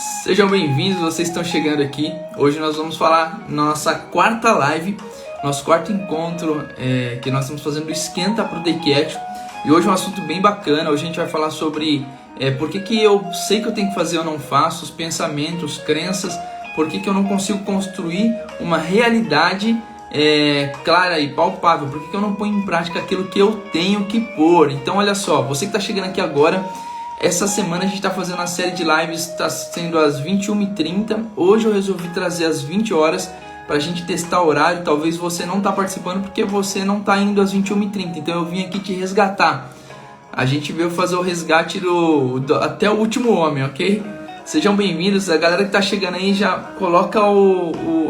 Sejam bem-vindos, vocês estão chegando aqui. Hoje nós vamos falar na nossa quarta live, nosso quarto encontro que nós estamos fazendo do Esquenta pro Daycast. E hoje é um assunto bem bacana. Hoje a gente vai falar sobre por que eu sei que eu tenho que fazer ou não faço, os pensamentos, crenças, por que eu não consigo construir uma realidade clara e palpável, por que eu não ponho em prática aquilo que eu tenho que pôr. Então olha só, você que está chegando aqui agora, essa semana a gente está fazendo uma série de lives, está sendo às 21h30. Hoje eu resolvi trazer às 20 horas para a gente testar o horário. Talvez você não está participando porque você não está indo às 21h30, então eu vim aqui te resgatar. A gente veio fazer o resgate até o último homem, ok? Sejam bem-vindos. A galera que está chegando aí já coloca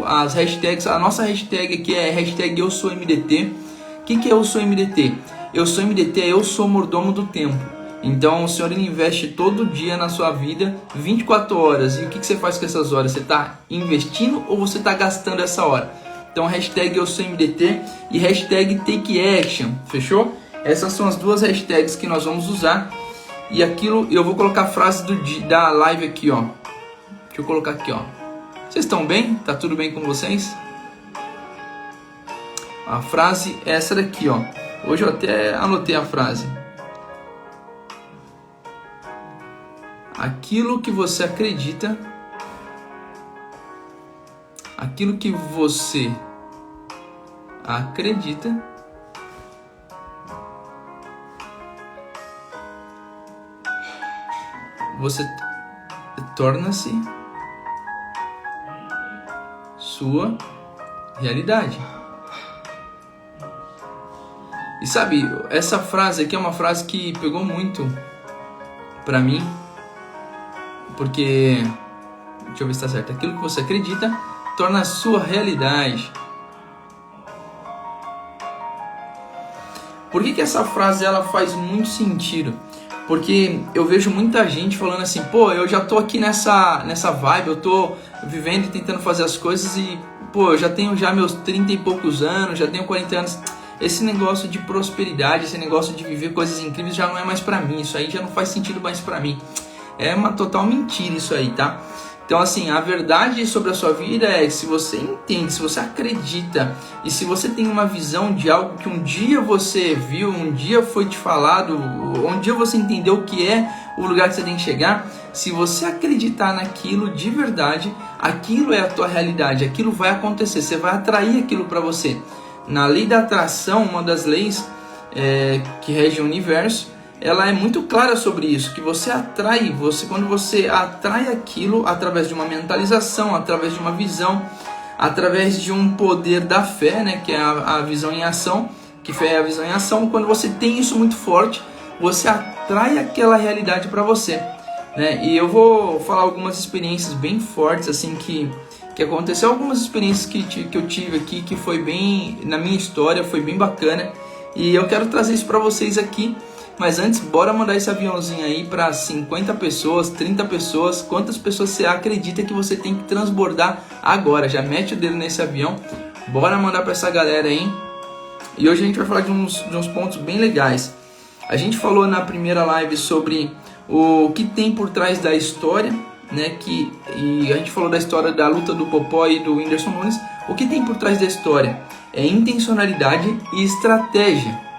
as hashtags. A nossa hashtag aqui é hashtag Eu Sou MDT. O que é Eu Sou MDT? Eu Sou MDT é Eu Sou Mordomo do Tempo. Então o Senhor ele investe todo dia na sua vida 24 horas. E o que você faz com essas horas? Você está investindo ou você está gastando essa hora? Então hashtag Eu Sou MDT e hashtag Take Action. Fechou? Essas são as duas hashtags que nós vamos usar. E aquilo, eu vou colocar a frase da live aqui, ó. Deixa eu colocar aqui, ó. Vocês estão bem? Tá tudo bem com vocês? A frase é essa daqui, ó. Hoje eu até anotei a frase. Aquilo que você acredita, aquilo que você acredita, você torna-se sua realidade. E sabe, essa frase aqui é uma frase que pegou muito pra mim, porque, deixa eu ver se tá certo, aquilo que você acredita torna a sua realidade. Por que essa frase ela faz muito sentido? Porque eu vejo muita gente falando assim, pô, eu já tô aqui nessa vibe, eu tô vivendo e tentando fazer as coisas e, pô, eu já tenho meus 30 e poucos anos, já tenho 40 anos. Esse negócio de prosperidade, esse negócio de viver coisas incríveis já não é mais pra mim, isso aí já não faz sentido mais pra mim. É uma total mentira isso aí, tá? Então assim, a verdade sobre a sua vida é que se você entende, se você acredita e se você tem uma visão de algo que um dia você viu, um dia foi te falado, um dia você entendeu o que é o lugar que você tem que chegar, se você acreditar naquilo de verdade, aquilo é a tua realidade, aquilo vai acontecer, você vai atrair aquilo para você. Na lei da atração, uma das leis que rege o universo, ela é muito clara sobre isso, que você atrai, quando você atrai aquilo através de uma mentalização, através de uma visão, através de um poder da fé, né, que é a visão em ação, que fé é a visão em ação, quando você tem isso muito forte, você atrai aquela realidade para você, né? E eu vou falar algumas experiências bem fortes, assim, que aconteceu, algumas experiências que eu tive aqui, que foi bem, na minha história, foi bem bacana, e eu quero trazer isso para vocês aqui. Mas antes, bora mandar esse aviãozinho aí para 50 pessoas, 30 pessoas. Quantas pessoas você acredita que você tem que transbordar agora? Já mete o dedo nesse avião. Bora mandar para essa galera aí. E hoje a gente vai falar de uns pontos bem legais. A gente falou na primeira live sobre o que tem por trás da história, né? E a gente falou da história da luta do Popó e do Whindersson Nunes. O que tem por trás da história é intencionalidade e estratégia.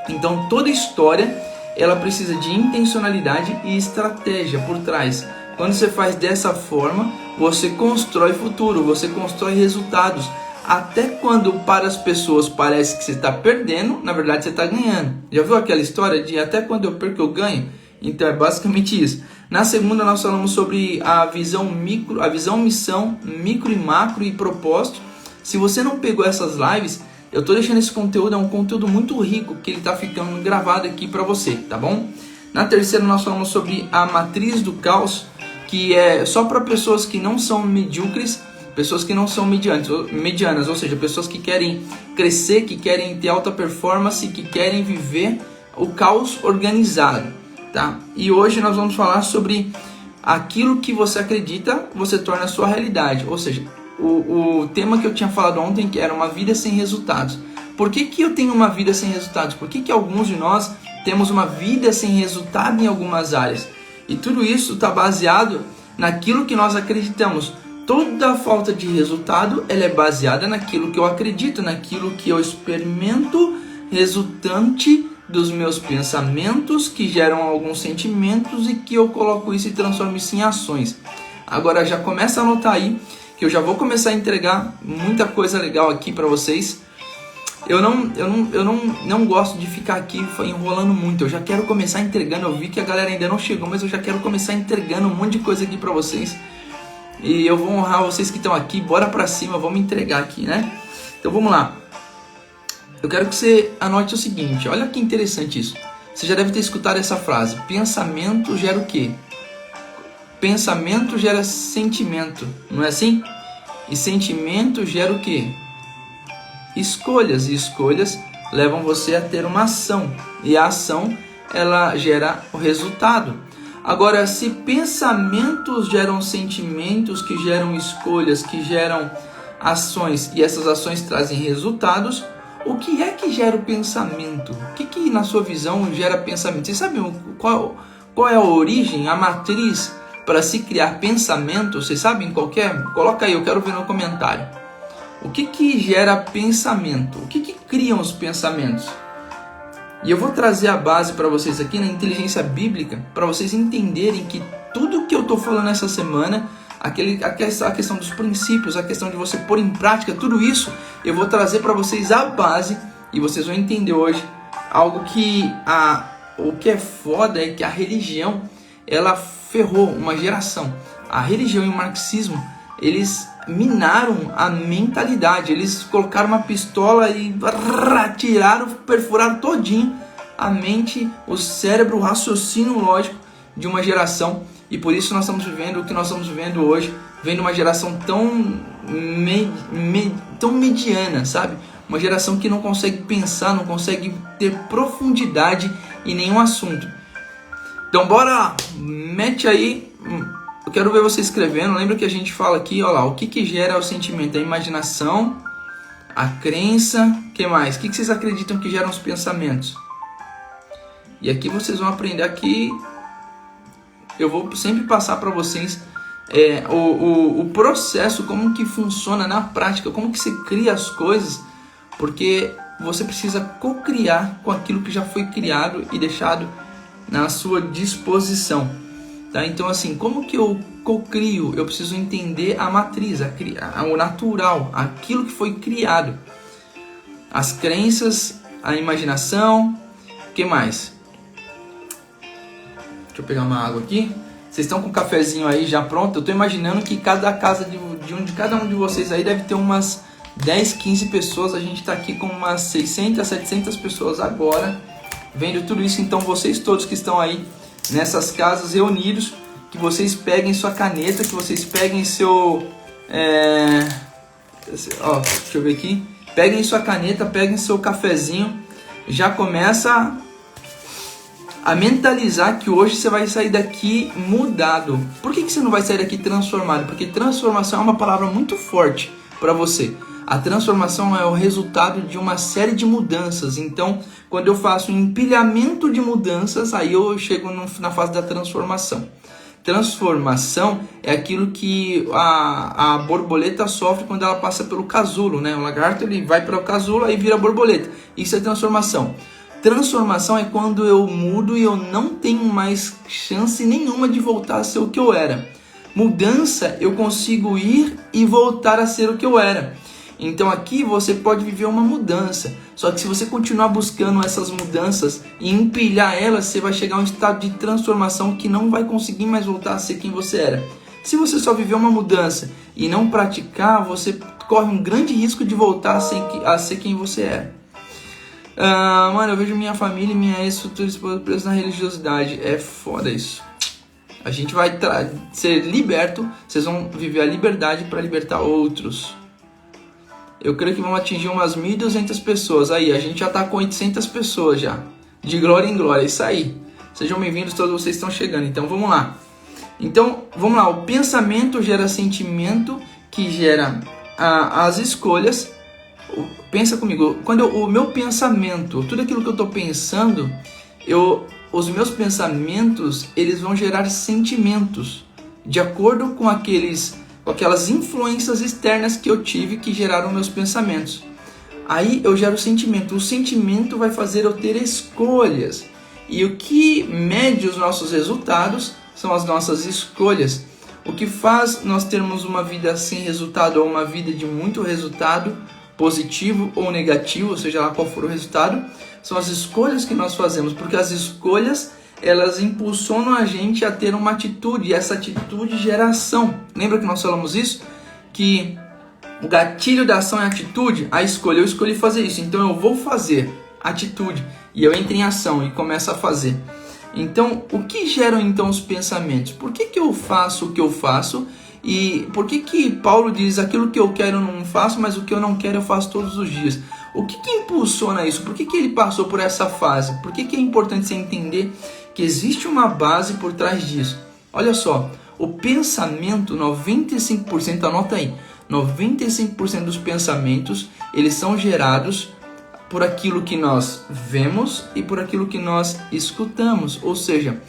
Então toda história ela precisa de intencionalidade e estratégia por trás. Quando você faz dessa forma, você constrói futuro, você constrói resultados. Até quando para as pessoas parece que você está perdendo, na verdade você está ganhando. Já viu aquela história de até quando eu perco eu ganho? Então é basicamente isso. Na segunda nós falamos sobre a visão micro, a visão missão, micro e macro e propósito. Se você não pegou essas lives, eu tô deixando esse conteúdo, é um conteúdo muito rico que ele tá ficando gravado aqui para você, tá bom? Na terceira nós falamos sobre a matriz do caos, que é só para pessoas que não são medíocres, pessoas que não são medianas, ou seja, pessoas que querem crescer, que querem ter alta performance, que querem viver o caos organizado, tá? E hoje nós vamos falar sobre aquilo que você acredita, você torna a sua realidade, ou seja, o tema que eu tinha falado ontem, que era uma vida sem resultados. Por que eu tenho uma vida sem resultados? Por que alguns de nós temos uma vida sem resultado em algumas áreas? E tudo isso está baseado naquilo que nós acreditamos. Toda falta de resultado, ela é baseada naquilo que eu acredito, naquilo que eu experimento, resultante dos meus pensamentos, que geram alguns sentimentos e que eu coloco isso e transformo isso em ações. Agora já começa a anotar aí, que eu já vou começar a entregar muita coisa legal aqui para vocês. Eu não gosto de ficar aqui enrolando muito, eu já quero começar entregando. Eu vi que a galera ainda não chegou, mas eu já quero começar entregando um monte de coisa aqui para vocês. E eu vou honrar vocês que estão aqui, bora pra cima, vamos entregar aqui, né? Então vamos lá. Eu quero que você anote o seguinte, olha que interessante isso. Você já deve ter escutado essa frase, pensamento gera o quê? Pensamento gera sentimento, não é assim? E sentimento gera o quê? Escolhas, e escolhas levam você a ter uma ação. E a ação, ela gera o resultado. Agora, se pensamentos geram sentimentos, que geram escolhas, que geram ações, e essas ações trazem resultados, o que é que gera o pensamento? O que na sua visão gera pensamento? Vocês sabem qual é a origem, a matriz para se criar pensamento? Vocês sabem qual é? Coloca aí, eu quero ver no comentário. O que gera pensamento? O que criam os pensamentos? E eu vou trazer a base para vocês aqui na inteligência bíblica, para vocês entenderem que tudo que eu estou falando essa semana, a questão dos princípios, a questão de você pôr em prática, tudo isso, eu vou trazer para vocês a base e vocês vão entender hoje algo que o que é foda é que a religião, ela ferrou uma geração. A religião e o marxismo, eles minaram a mentalidade, eles colocaram uma pistola e tiraram, perfuraram todinho a mente, o cérebro, o raciocínio lógico de uma geração, e por isso nós estamos vivendo o que nós estamos vivendo hoje, vendo uma geração tão mediana, sabe? Uma geração que não consegue pensar, não consegue ter profundidade em nenhum assunto. Então bora lá, mete aí. Eu quero ver você escrevendo. Lembra que a gente fala aqui, ó lá, o que gera o sentimento? A imaginação, a crença, o que mais? O que vocês acreditam que geram os pensamentos? E aqui vocês vão aprender aqui, eu vou sempre passar para vocês o processo, como que funciona na prática, como que você cria as coisas, porque você precisa co-criar com aquilo que já foi criado e deixado na sua disposição. Tá? Então assim, como que eu cocrio? Eu preciso entender a matriz, o natural, aquilo que foi criado. As crenças, a imaginação, o que mais? Deixa eu pegar uma água aqui. Vocês estão com o cafezinho aí já pronto? Eu estou imaginando que cada casa de cada um de vocês aí deve ter umas 10, 15 pessoas. A gente está aqui com umas 600, 700 pessoas agora, vendo tudo isso. Então vocês todos que estão aí nessas casas reunidos, que vocês peguem sua caneta, que vocês peguem seu... deixa eu ver aqui. Peguem sua caneta, peguem seu cafezinho. Já começa a mentalizar que hoje você vai sair daqui mudado. Por que você não vai sair daqui transformado? Porque transformação é uma palavra muito forte para você. A transformação é o resultado de uma série de mudanças. Então, quando eu faço um empilhamento de mudanças, aí eu chego na fase da transformação. Transformação é aquilo que a borboleta sofre quando ela passa pelo casulo, né? O lagarto, ele vai para o casulo, aí vira borboleta. Isso é transformação. Transformação é quando eu mudo e eu não tenho mais chance nenhuma de voltar a ser o que eu era. Mudança, eu consigo ir e voltar a ser o que eu era. Então aqui você pode viver uma mudança. Só que se você continuar buscando essas mudanças e empilhar elas, você vai chegar a um estado de transformação que não vai conseguir mais voltar a ser quem você era. Se você só viver uma mudança e não praticar, você corre um grande risco de voltar a ser quem você era. Mano, eu vejo minha família e minha ex-futura esposa presos na religiosidade. É foda isso. A gente vai ser liberto. Vocês vão viver a liberdade para libertar outros. Eu creio que vamos atingir umas 1.200 pessoas. Aí, a gente já está com 800 pessoas já. De glória em glória, isso aí. Sejam bem-vindos, todos vocês estão chegando. Então, vamos lá. O pensamento gera sentimento, que gera as escolhas. Pensa comigo, quando o meu pensamento, tudo aquilo que eu estou pensando, os meus pensamentos, eles vão gerar sentimentos. de acordo com aquelas influências externas que eu tive que geraram meus pensamentos. Aí eu gero o sentimento. O sentimento vai fazer eu ter escolhas. E o que mede os nossos resultados são as nossas escolhas. O que faz nós termos uma vida sem resultado ou uma vida de muito resultado, positivo ou negativo, ou seja lá qual for o resultado, são as escolhas que nós fazemos. Porque as escolhas, elas impulsionam a gente a ter uma atitude. E essa atitude gera ação. Lembra que nós falamos isso? Que o gatilho da ação é a atitude, a escolha. Eu escolhi fazer isso, então eu vou fazer. Atitude. E eu entro em ação e começo a fazer. Então, o que geram então os pensamentos? Por que eu faço o que eu faço? E por que Paulo diz aquilo que eu quero eu não faço, mas o que eu não quero eu faço todos os dias? O que impulsiona isso? Por que ele passou por essa fase? Por que é importante você entender que existe uma base por trás disso? Olha só, o pensamento, 95%, anota aí, 95% dos pensamentos, eles são gerados por aquilo que nós vemos e por aquilo que nós escutamos, ou seja,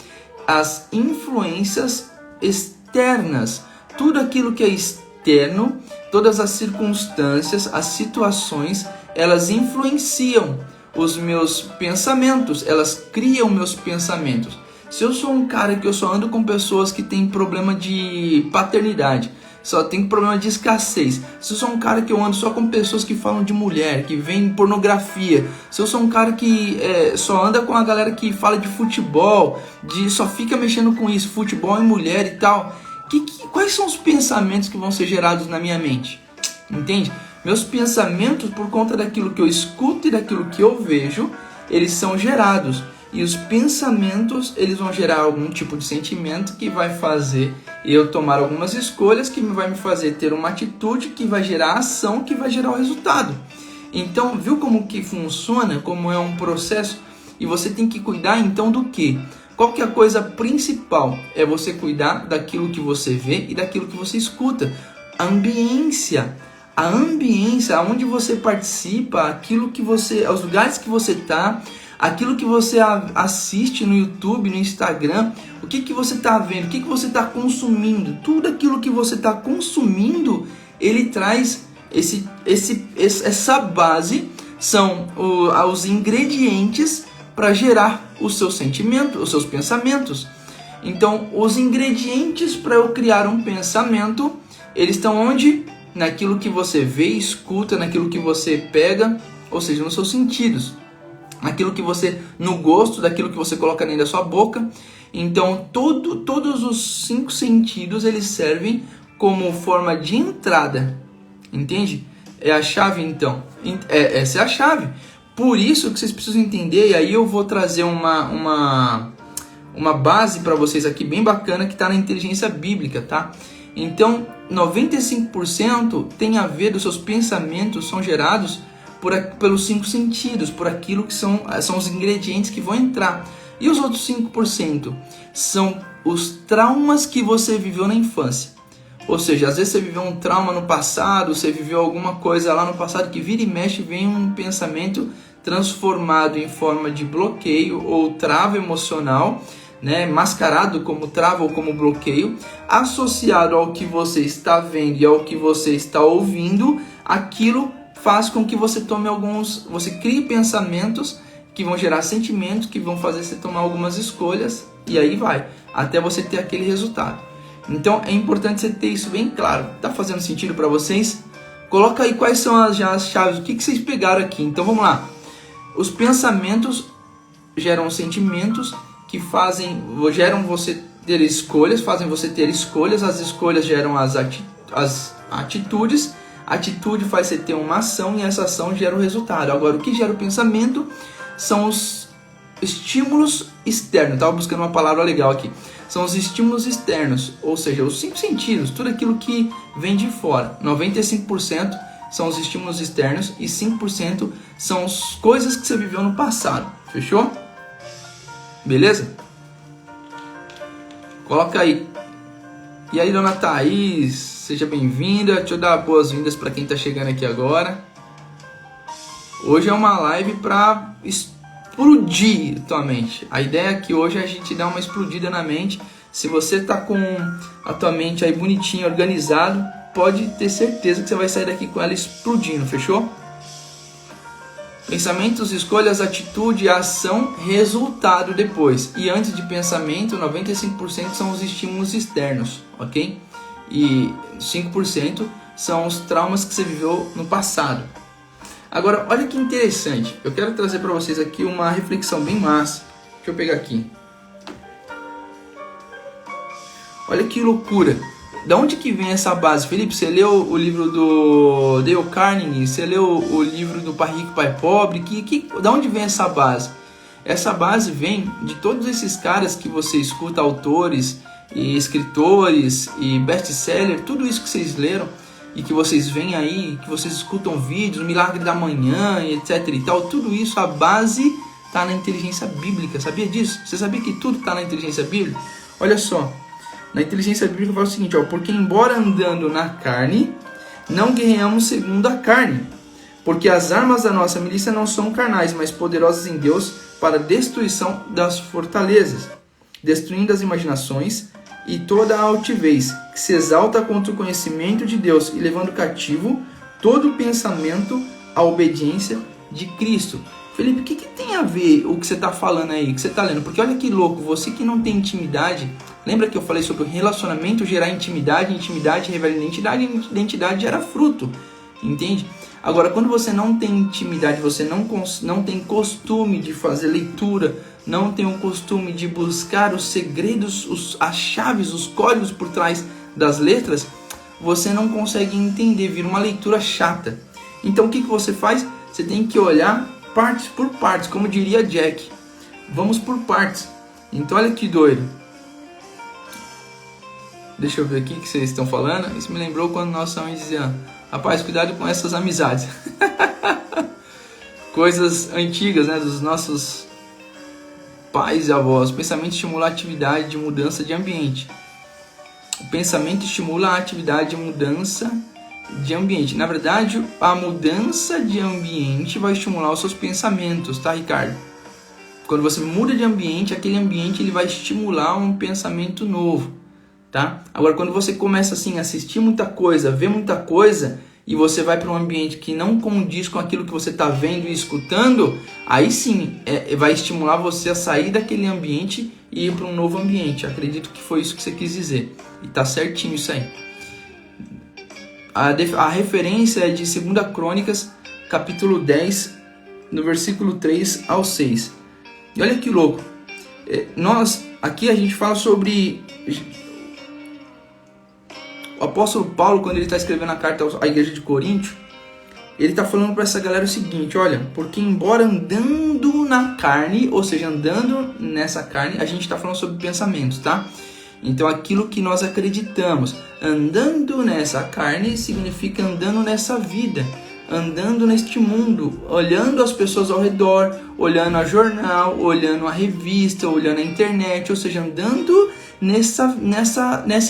as influências externas, tudo aquilo que é externo, todas as circunstâncias, as situações, elas influenciam os meus pensamentos, elas criam meus pensamentos. Se eu sou um cara que eu só ando com pessoas que têm problema de paternidade, só tem problema de escassez, se eu sou um cara que eu ando só com pessoas que falam de mulher, que vem pornografia, se eu sou um cara que só anda com a galera que fala de futebol, só fica mexendo com isso, futebol e mulher e tal, quais são os pensamentos que vão ser gerados na minha mente? Entende? Meus pensamentos, por conta daquilo que eu escuto e daquilo que eu vejo, eles são gerados. E os pensamentos, eles vão gerar algum tipo de sentimento que vai fazer eu tomar algumas escolhas, que vai me fazer ter uma atitude, que vai gerar ação, que vai gerar o resultado. Então, viu como que funciona, como é um processo? E você tem que cuidar então do quê? Qual que é a coisa principal? É você cuidar daquilo que você vê e daquilo que você escuta. A ambiência, onde você participa, aquilo que você, os lugares que você está, aquilo que você assiste no YouTube, no Instagram, o que você está vendo, o que você está consumindo, tudo aquilo que você está consumindo, ele traz essa base, são os ingredientes para gerar o seu sentimento, os seus pensamentos. Então, os ingredientes para eu criar um pensamento, eles estão onde? Naquilo que você vê, escuta, naquilo que você pega, ou seja, nos seus sentidos. Aquilo que você, no gosto, daquilo que você coloca dentro da sua boca. Então, todos os 5 sentidos, eles servem como forma de entrada. Entende? É a chave, então. Essa é a chave. Por isso que vocês precisam entender, e aí eu vou trazer uma base para vocês aqui, bem bacana, que está na inteligência bíblica, tá? Então, 95% tem a ver, dos seus pensamentos são gerados pelos 5 sentidos, por aquilo que são os ingredientes que vão entrar. E os outros 5% são os traumas que você viveu na infância. Ou seja, às vezes você viveu um trauma no passado, você viveu alguma coisa lá no passado que vira e mexe, vem um pensamento transformado em forma de bloqueio ou trava emocional, né, mascarado como trava ou como bloqueio, associado ao que você está vendo e ao que você está ouvindo, aquilo faz com que você você crie pensamentos que vão gerar sentimentos, que vão fazer você tomar algumas escolhas, e aí vai, até você ter aquele resultado. Então é importante você ter isso bem claro. Tá fazendo sentido para vocês? Coloca aí quais são as chaves, o que vocês pegaram aqui. Então vamos lá. Os pensamentos geram sentimentos que geram você ter escolhas, fazem você ter escolhas, as escolhas geram as atitudes, a atitude faz você ter uma ação e essa ação gera o resultado. Agora, o que gera o pensamento são os estímulos externos. Estava buscando uma palavra legal aqui. São os estímulos externos, ou seja, os 5 sentidos, tudo aquilo que vem de fora. 95% são os estímulos externos e 5% são as coisas que você viveu no passado. Fechou? Beleza? Coloca aí. E aí, dona Thaís, seja bem-vinda. Deixa eu dar boas-vindas para quem está chegando aqui agora. Hoje é uma live para explodir tua mente. A ideia é que hoje a gente dá uma explodida na mente, Se você está com a tua mente aí bonitinha, organizado, pode ter certeza que você vai sair daqui com ela explodindo, fechou? Pensamentos, escolhas, atitude, ação, resultado depois. E antes de pensamento, 95% são os estímulos externos, ok? E 5% são os traumas que você viveu no passado. Agora, olha que interessante. Eu quero trazer para vocês aqui uma reflexão bem massa. Deixa eu pegar aqui. Olha que loucura. Da onde que vem essa base? Felipe, você leu o livro do Dale Carnegie? Você leu o livro do Pai Rico, Pai Pobre? Da onde vem essa base? Essa base vem de todos esses caras que você escuta, autores e escritores e best-seller, tudo isso que vocês leram e que vocês veem aí, que vocês escutam vídeos, o Milagre da Manhã, etc e tal, tudo isso, a base está na inteligência bíblica. Sabia disso? Você sabia que tudo está na inteligência bíblica? Olha só. Na inteligência bíblica fala o seguinte, porque embora andando na carne, não guerreamos segundo a carne. Porque as armas da nossa milícia não são carnais, mas poderosas em Deus para a destruição das fortalezas, destruindo as imaginações e toda a altivez que se exalta contra o conhecimento de Deus e levando cativo todo o pensamento à obediência de Cristo. Felipe, o que tem a ver o que você está falando aí, que você está lendo? Porque olha que louco, você que não tem intimidade, lembra que eu falei sobre o relacionamento gerar intimidade, intimidade revela identidade, identidade gera fruto, entende? Agora, quando você não tem intimidade, você não tem costume de fazer leitura, não tem o costume de buscar os segredos, as chaves, os códigos por trás das letras, você não consegue entender, vira uma leitura chata. Então, o que você faz? Você tem que olhar partes por partes, como diria Jack. Vamos por partes. Então, olha que doido. Deixa eu ver aqui o que vocês estão falando. Isso me lembrou quando nossa mãe dizia: rapaz, cuidado com essas amizades. Coisas antigas, né, dos nossos pais e avós. O pensamento estimula a atividade de mudança de ambiente. O pensamento estimula a atividade de mudança de ambiente. Na verdade, a mudança de ambiente vai estimular os seus pensamentos, tá, Ricardo? Quando você muda de ambiente, aquele ambiente ele vai estimular um pensamento novo, tá? Agora, quando você começa assim a assistir muita coisa, ver muita coisa, e você vai para um ambiente que não condiz com aquilo que você está vendo e escutando, aí sim vai estimular você a sair daquele ambiente e ir para um novo ambiente. Acredito que foi isso que você quis dizer. E tá certinho isso aí. A referência é de 2 Crônicas, capítulo 10, no versículo 3 ao 6. E olha que louco. Aqui a gente fala sobre o apóstolo Paulo, quando ele está escrevendo a carta à igreja de Coríntio, ele está falando para essa galera o seguinte: olha, porque embora andando na carne, ou seja, andando nessa carne, a gente está falando sobre pensamentos, tá? Então aquilo que nós acreditamos, andando nessa carne significa andando nessa vida, andando neste mundo, olhando as pessoas ao redor, olhando a jornal, olhando a revista, olhando a internet, ou seja, andando nessa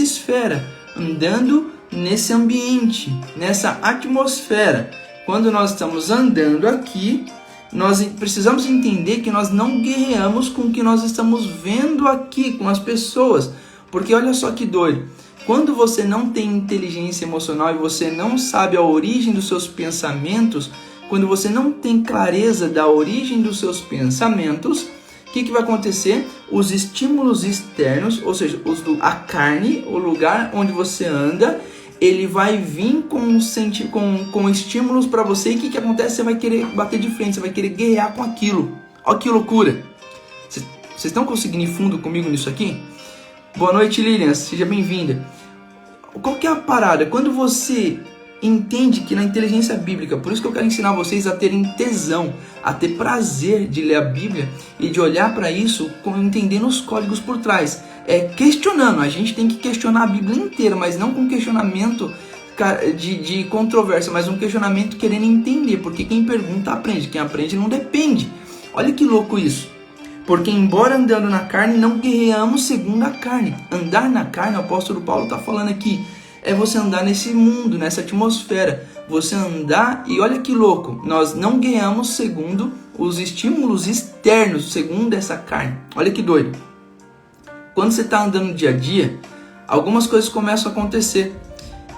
esfera, andando nesse ambiente, nessa atmosfera. Quando nós estamos andando aqui, nós precisamos entender que nós não guerreamos com o que nós estamos vendo aqui, com as pessoas. Porque olha só que doido, quando você não tem inteligência emocional e você não sabe a origem dos seus pensamentos, quando você não tem clareza da origem dos seus pensamentos, o que vai acontecer? Os estímulos externos, ou seja, a carne, o lugar onde você anda, ele vai vir com estímulos para você, e o que acontece? Você vai querer bater de frente, você vai querer guerrear com aquilo. Olha que loucura! Vocês estão conseguindo ir fundo comigo nisso aqui? Boa noite, Lilian, seja bem-vinda. Qual que é a parada? Quando você entende que na inteligência bíblica, por isso que eu quero ensinar vocês a terem tesão, a ter prazer de ler a Bíblia e de olhar para isso entendendo os códigos por trás. Questionando, a gente tem que questionar a Bíblia inteira, mas não com questionamento de controvérsia, mas um questionamento querendo entender, porque quem pergunta aprende, quem aprende não depende. Olha que louco isso. Porque embora andando na carne, não guerreamos segundo a carne. Andar na carne, o apóstolo Paulo está falando aqui, é você andar nesse mundo, nessa atmosfera. Você andar, e olha que louco, nós não guerreamos segundo os estímulos externos, segundo essa carne. Olha que doido. quando você está andando no dia a dia, algumas coisas começam a acontecer.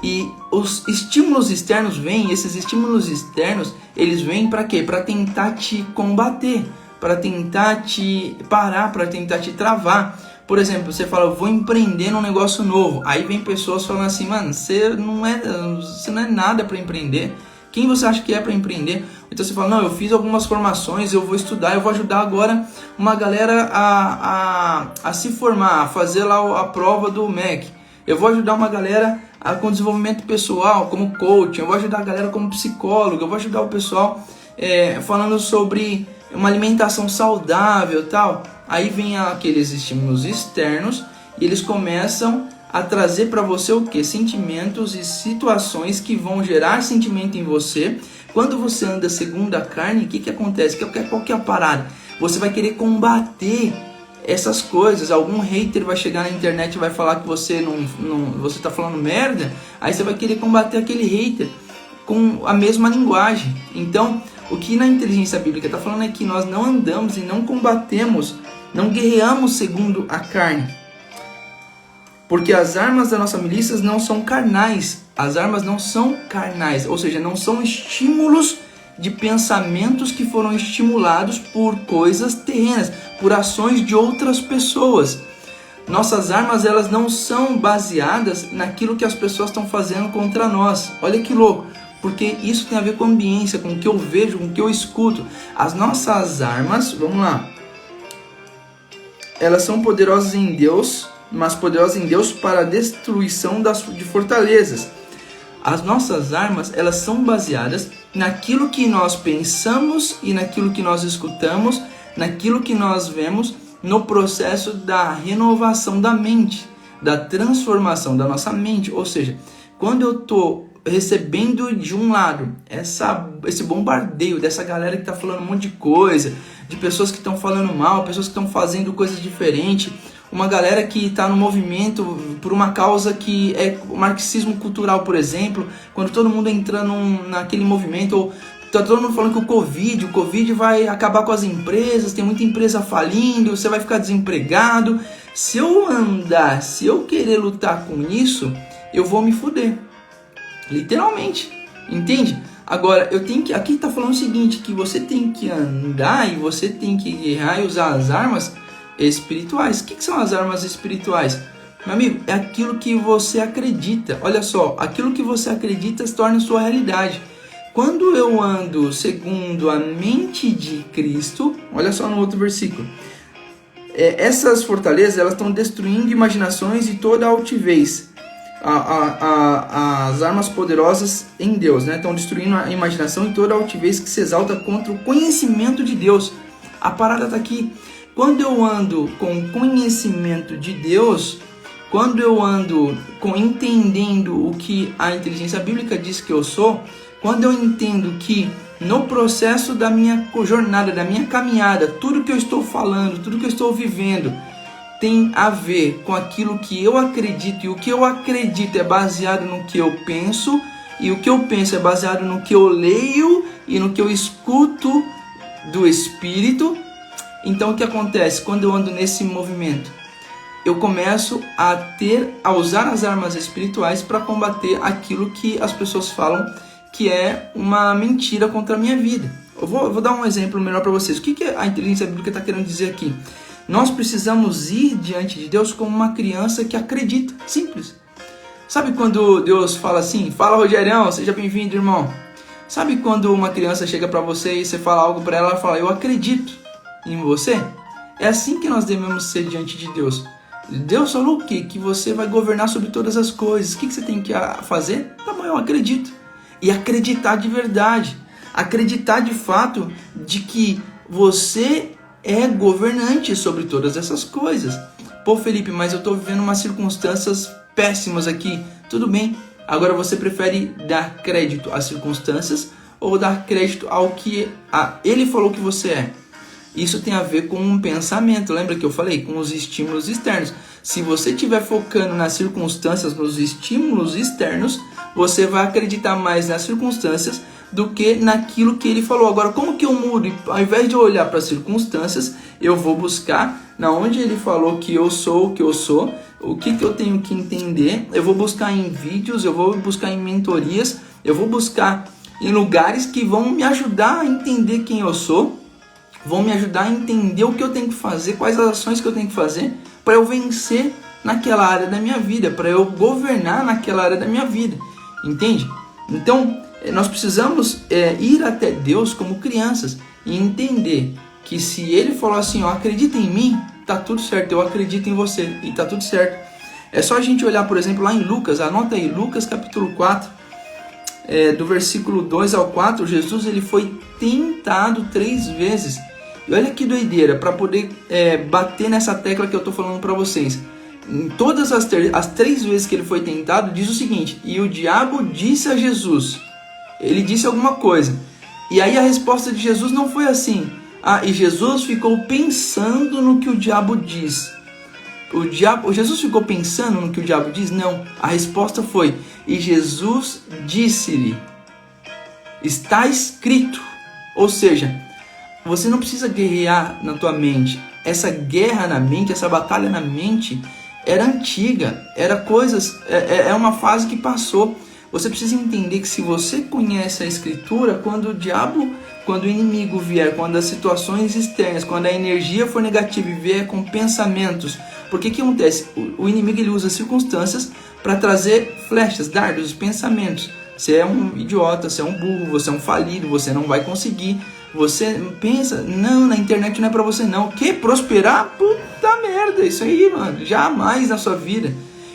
E os estímulos externos vêm, esses estímulos externos, eles vêm para quê? Para tentar te combater, para tentar te parar, para tentar te travar. Por exemplo, você fala, eu vou empreender num negócio novo. Aí vem pessoas falando assim, mano, você não é nada para empreender. Quem você acha que é para empreender? Então você fala, não, eu fiz algumas formações, eu vou estudar, eu vou ajudar agora uma galera a se formar, a fazer lá a prova do MEC. Eu vou ajudar uma galera com desenvolvimento pessoal, como coach, eu vou ajudar a galera como psicólogo, eu vou ajudar o pessoal falando sobre uma alimentação saudável e tal. Aí vem aqueles estímulos externos e eles começam a trazer para você o quê? Sentimentos e situações que vão gerar sentimento em você. Quando você anda segundo a carne, o que acontece? Qual que é a parada? Você vai querer combater essas coisas. Algum hater vai chegar na internet e vai falar que você você está falando merda. Aí você vai querer combater aquele hater com a mesma linguagem. Então, o que na inteligência bíblica está falando é que nós não andamos e não combatemos, não guerreamos segundo a carne. Porque as armas da nossa milícia não são carnais. As armas não são carnais, ou seja, não são estímulos de pensamentos que foram estimulados por coisas terrenas, por ações de outras pessoas. Nossas armas, elas não são baseadas naquilo que as pessoas estão fazendo contra nós. Olha que louco, porque isso tem a ver com a ambiência, com o que eu vejo, com o que eu escuto. As nossas armas, vamos lá, elas são poderosas em Deus, mas poderosas em Deus para a destruição de fortalezas. As nossas armas, elas são baseadas naquilo que nós pensamos e naquilo que nós escutamos, naquilo que nós vemos no processo da renovação da mente, da transformação da nossa mente. Ou seja, quando eu estou recebendo de um lado esse bombardeio dessa galera que está falando um monte de coisa, de pessoas que estão falando mal, pessoas que estão fazendo coisas diferentes, uma galera que está no movimento por uma causa que é o marxismo cultural, por exemplo, quando todo mundo entra naquele movimento, ou está todo mundo falando que o Covid vai acabar com as empresas, tem muita empresa falindo, você vai ficar desempregado. Se eu querer lutar com isso, eu vou me fuder. Literalmente, entende? Agora, aqui está falando o seguinte, que você tem que andar e você tem que guerrear e usar as armas espirituais. O que são as armas espirituais? Meu amigo, é aquilo que você acredita. Olha só, aquilo que você acredita se torna sua realidade. Quando eu ando segundo a mente de Cristo, olha só no outro versículo, essas fortalezas, elas estão destruindo imaginações e toda altivez. As armas poderosas em Deus, né? Estão destruindo a imaginação e toda altivez que se exalta contra o conhecimento de Deus. A parada está aqui. Quando eu ando com conhecimento de Deus, quando eu ando entendendo o que a inteligência bíblica diz que eu sou, quando eu entendo que no processo da minha jornada, da minha caminhada, tudo que eu estou falando, tudo que eu estou vivendo, tem a ver com aquilo que eu acredito, e o que eu acredito é baseado no que eu penso, e o que eu penso é baseado no que eu leio e no que eu escuto do Espírito. Então o que acontece? Quando eu ando nesse movimento, eu começo a usar as armas espirituais para combater aquilo que as pessoas falam que é uma mentira contra a minha vida. Eu vou dar um exemplo melhor para vocês. O que a inteligência bíblica está querendo dizer aqui? Nós precisamos ir diante de Deus como uma criança que acredita. Simples. Sabe quando Deus fala assim? Fala, Rogerião, seja bem-vindo, irmão. Sabe quando uma criança chega para você e você fala algo para ela fala, eu acredito em você? É assim que nós devemos ser diante de Deus. Deus falou o quê? Que você vai governar sobre todas as coisas. O que você tem que fazer? Tá bom, eu acredito. E acreditar de verdade. Acreditar de fato de que você é governante sobre todas essas coisas. Pô, Felipe, mas eu estou vivendo umas circunstâncias péssimas aqui. Tudo bem. Agora você prefere dar crédito às circunstâncias ou dar crédito ao que ele falou que você é? Isso tem a ver com um pensamento. Lembra que eu falei? Com os estímulos externos. Se você estiver focando nas circunstâncias, nos estímulos externos, você vai acreditar mais nas circunstâncias do que naquilo que ele falou. Agora, como que eu mudo? Ao invés de eu olhar para as circunstâncias, eu vou buscar na onde ele falou que eu sou o que eu sou, o que eu tenho que entender. Eu vou buscar em vídeos, eu vou buscar em mentorias, eu vou buscar em lugares que vão me ajudar a entender quem eu sou, vão me ajudar a entender o que eu tenho que fazer, quais as ações que eu tenho que fazer para eu vencer naquela área da minha vida, para eu governar naquela área da minha vida, entende? Então, nós precisamos ir até Deus como crianças e entender que se Ele falou assim, ó, acredita em mim, tá tudo certo, eu acredito em você e tá tudo certo. É só a gente olhar, por exemplo, lá em Lucas, anota aí, Lucas capítulo 4, do versículo 2 ao 4, Jesus ele foi tentado 3 vezes. E olha que doideira, para poder bater nessa tecla que eu tô falando para vocês. Em todas as 3 vezes que ele foi tentado, diz o seguinte: e o diabo disse a Jesus, ele disse alguma coisa, e aí a resposta de Jesus não foi assim, e Jesus ficou pensando no que o diabo diz. Jesus ficou pensando no que o diabo diz? Não, a resposta foi, e Jesus disse-lhe, está escrito. Ou seja, você não precisa guerrear na tua mente. Essa guerra na mente, essa batalha na mente era antiga, era coisas, é uma fase que passou. Você precisa entender que se você conhece a Escritura, quando o inimigo vier, quando as situações externas, quando a energia for negativa e vier com pensamentos, porque que acontece? O inimigo ele usa circunstâncias para trazer flechas, dardos, pensamentos. Você é um idiota, você é um burro, você é um falido, você não vai conseguir. Você pensa, não, na internet não é pra você não. Que? Prosperar? Puta merda, isso aí, mano, jamais na sua vida.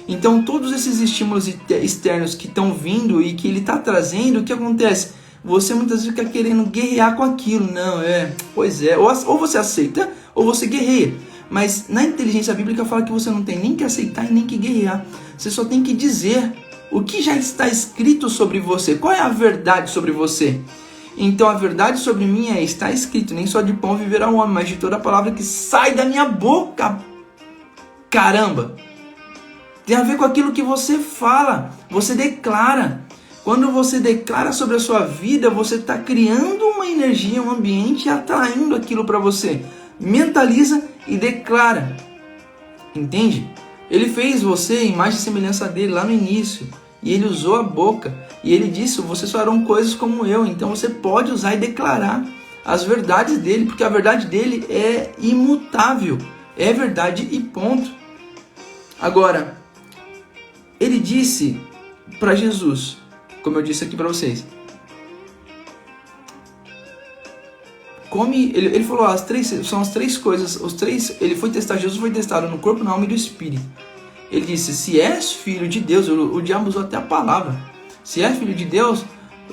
Então, todos esses estímulos externos que estão vindo e que ele está trazendo, o que acontece? Você muitas vezes fica querendo guerrear com aquilo. Não, pois é. Ou você aceita, ou você guerreia. Mas na inteligência bíblica fala que você não tem nem que aceitar e nem que guerrear. Você só tem que dizer o que já está escrito sobre você. Qual é a verdade sobre você? Então a verdade sobre mim está escrito, nem só de pão viverá o homem, mas de toda a palavra que sai da minha boca. Caramba! Tem a ver com aquilo que você fala, você declara. Quando você declara sobre a sua vida, você está criando uma energia, um ambiente e atraindo aquilo para você. Mentaliza e declara. Entende? Ele fez você em imagem e semelhança dele lá no início. E ele usou a boca. E ele disse, vocês farão coisas como eu. Então você pode usar e declarar as verdades dele, porque a verdade dele é imutável. É verdade e ponto. Agora, ele disse para Jesus, como eu disse aqui para vocês, ele falou, são as 3 coisas, ele foi testar, Jesus foi testado no corpo, na alma e no espírito. Ele disse, se és filho de Deus, o diabo usou até a palavra, se és filho de Deus,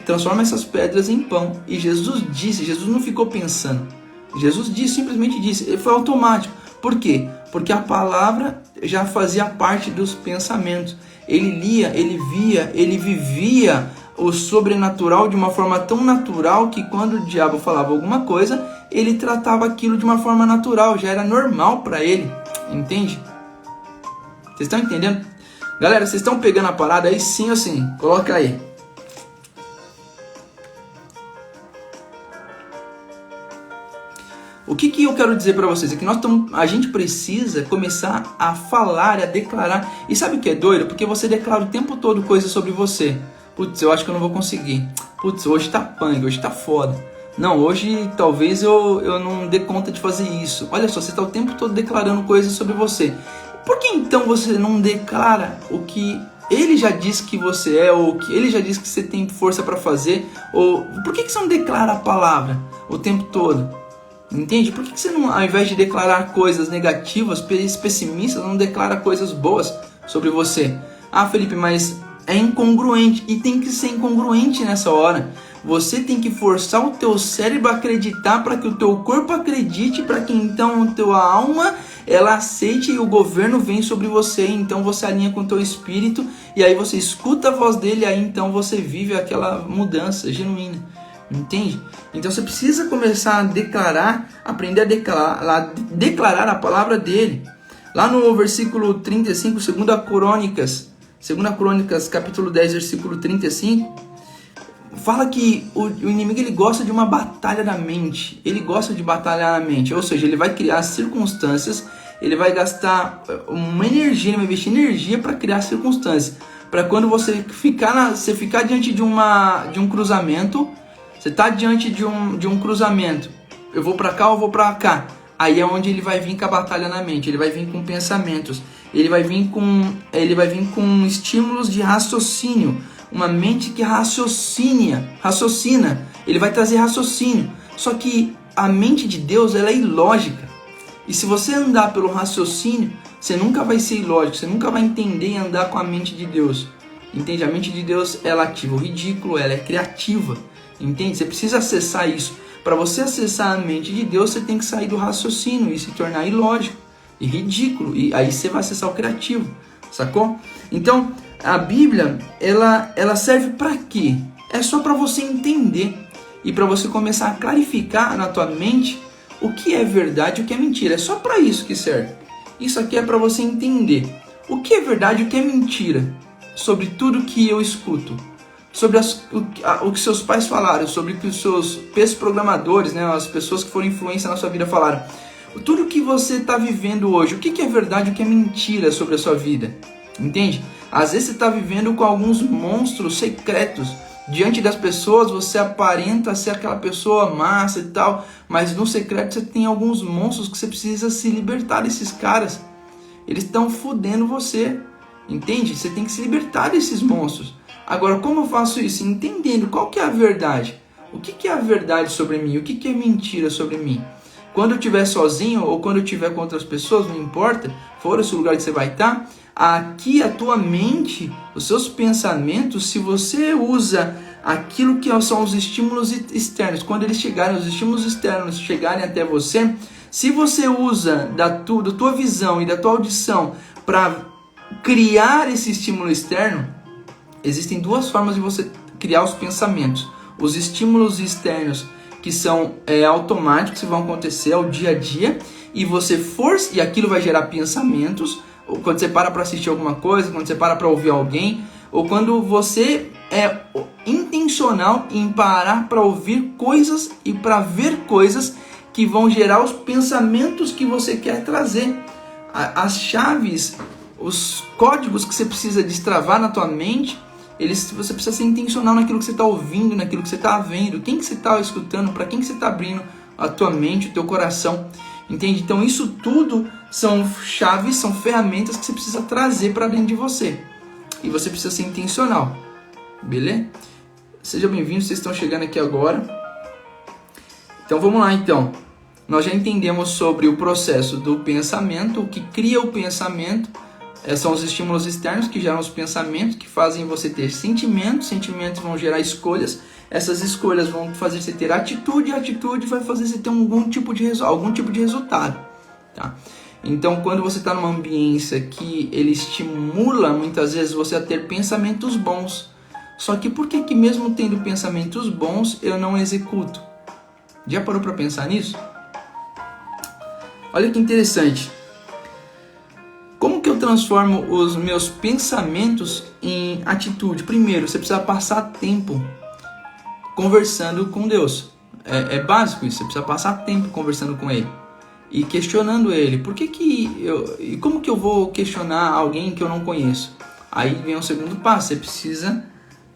transforma essas pedras em pão. E Jesus disse, Jesus não ficou pensando, Jesus simplesmente disse, ele foi automático. Por quê? Porque a palavra já fazia parte dos pensamentos. Ele lia, ele via, ele vivia o sobrenatural de uma forma tão natural que quando o diabo falava alguma coisa, ele tratava aquilo de uma forma natural, já era normal para ele, entende? Vocês estão entendendo? Galera, vocês estão pegando a parada aí sim ou sim? Coloca aí. O que eu quero dizer para vocês é que a gente precisa começar a falar, a declarar. E sabe o que é doido? Porque você declara o tempo todo coisas sobre você. Putz, eu acho que eu não vou conseguir. Putz, hoje tá punk, hoje tá foda. Não, hoje talvez eu não dê conta de fazer isso. Olha só, você tá o tempo todo declarando coisas sobre você. Por que então você não declara o que ele já disse que você é, ou o que ele já disse que você tem força para fazer? Ou por que você não declara a palavra o tempo todo? Entende? Por que você não, ao invés de declarar coisas negativas, pessimistas, não declara coisas boas sobre você? Ah, Felipe, mas é incongruente. E tem que ser incongruente nessa hora. Você tem que forçar o teu cérebro a acreditar para que o teu corpo acredite, para que então a tua alma ela aceite e o governo vem sobre você. Então você alinha com o teu espírito e aí você escuta a voz dele e aí então você vive aquela mudança genuína. Entende? Então você precisa começar a declarar, aprender a declarar a palavra dele. Lá no versículo 35, 2 Crônicas capítulo 10, versículo 35, fala que o inimigo ele gosta de uma batalha na mente. Ele gosta de batalhar na mente. Ou seja, ele vai criar circunstâncias, ele vai gastar uma energia, ele vai investir energia para criar circunstâncias. Para quando você ficar diante de um cruzamento, você está diante de um cruzamento. Eu vou para cá ou vou para cá. Aí é onde ele vai vir com a batalha na mente. Ele vai vir com pensamentos. Ele vai vir com estímulos de raciocínio. Uma mente que raciocina. Ele vai trazer raciocínio. Só que a mente de Deus ela é ilógica. E se você andar pelo raciocínio, você nunca vai ser ilógico. Você nunca vai entender e andar com a mente de Deus. Entende? A mente de Deus ela ativa o ridículo, ela é criativa. Entende? Você precisa acessar isso. Para você acessar a mente de Deus, você tem que sair do raciocínio e se tornar ilógico e ridículo. E aí você vai acessar o criativo. Sacou? Então, a Bíblia, ela serve para quê? É só para você entender e para você começar a clarificar na tua mente o que é verdade e o que é mentira. É só para isso que serve. Isso aqui é para você entender o que é verdade e o que é mentira sobre tudo que eu escuto. Sobre o que seus pais falaram, sobre o que os seus programadores, né, as pessoas que foram influência na sua vida falaram. Tudo que você está vivendo hoje, o que é verdade e o que é mentira sobre a sua vida. Entende? Às vezes você está vivendo com alguns monstros secretos. Diante das pessoas você aparenta ser aquela pessoa massa e tal, mas no secreto você tem alguns monstros que você precisa se libertar desses caras. Eles estão fudendo você. Entende? Você tem que se libertar desses monstros. Agora, como eu faço isso? Entendendo qual que é a verdade. O que é a verdade sobre mim? O que é mentira sobre mim? Quando eu estiver sozinho ou quando eu estiver com outras pessoas, não importa, for esse o lugar que você vai estar, aqui a tua mente, os seus pensamentos, se você usa aquilo que são os estímulos externos, quando eles chegarem, os estímulos externos chegarem até você, se você usa da tua visão e da tua audição para criar esse estímulo externo, existem duas formas de você criar os pensamentos. Os estímulos externos que são automáticos, que vão acontecer ao dia a dia, e você força, e aquilo vai gerar pensamentos, ou quando você para assistir alguma coisa, quando você para ouvir alguém, ou quando você é intencional em parar para ouvir coisas e para ver coisas que vão gerar os pensamentos que você quer trazer. As chaves, os códigos que você precisa destravar na tua mente, você precisa ser intencional naquilo que você está ouvindo, naquilo que você está vendo, quem que você está escutando, para quem que você está abrindo a tua mente, o teu coração, entende? Então isso tudo são chaves, são ferramentas que você precisa trazer para dentro de você, e você precisa ser intencional, beleza? Sejam bem-vindos, vocês estão chegando aqui agora. Então vamos lá então, nós já entendemos sobre o processo do pensamento, o que cria o pensamento. São os estímulos externos que geram os pensamentos, que fazem você ter sentimentos. Sentimentos vão gerar escolhas. Essas escolhas vão fazer você ter atitude. A atitude vai fazer você ter algum tipo de resultado. Tá? Então, quando você está numa ambiência que ele estimula, muitas vezes, você a ter pensamentos bons. Só que por que mesmo tendo pensamentos bons, eu não executo? Já parou para pensar nisso? Olha que interessante. Como que eu transformo os meus pensamentos em atitude? Primeiro, você precisa passar tempo conversando com Deus. É básico isso, você precisa passar tempo conversando com Ele e questionando Ele. E como que eu vou questionar alguém que eu não conheço? Aí vem o segundo passo, você precisa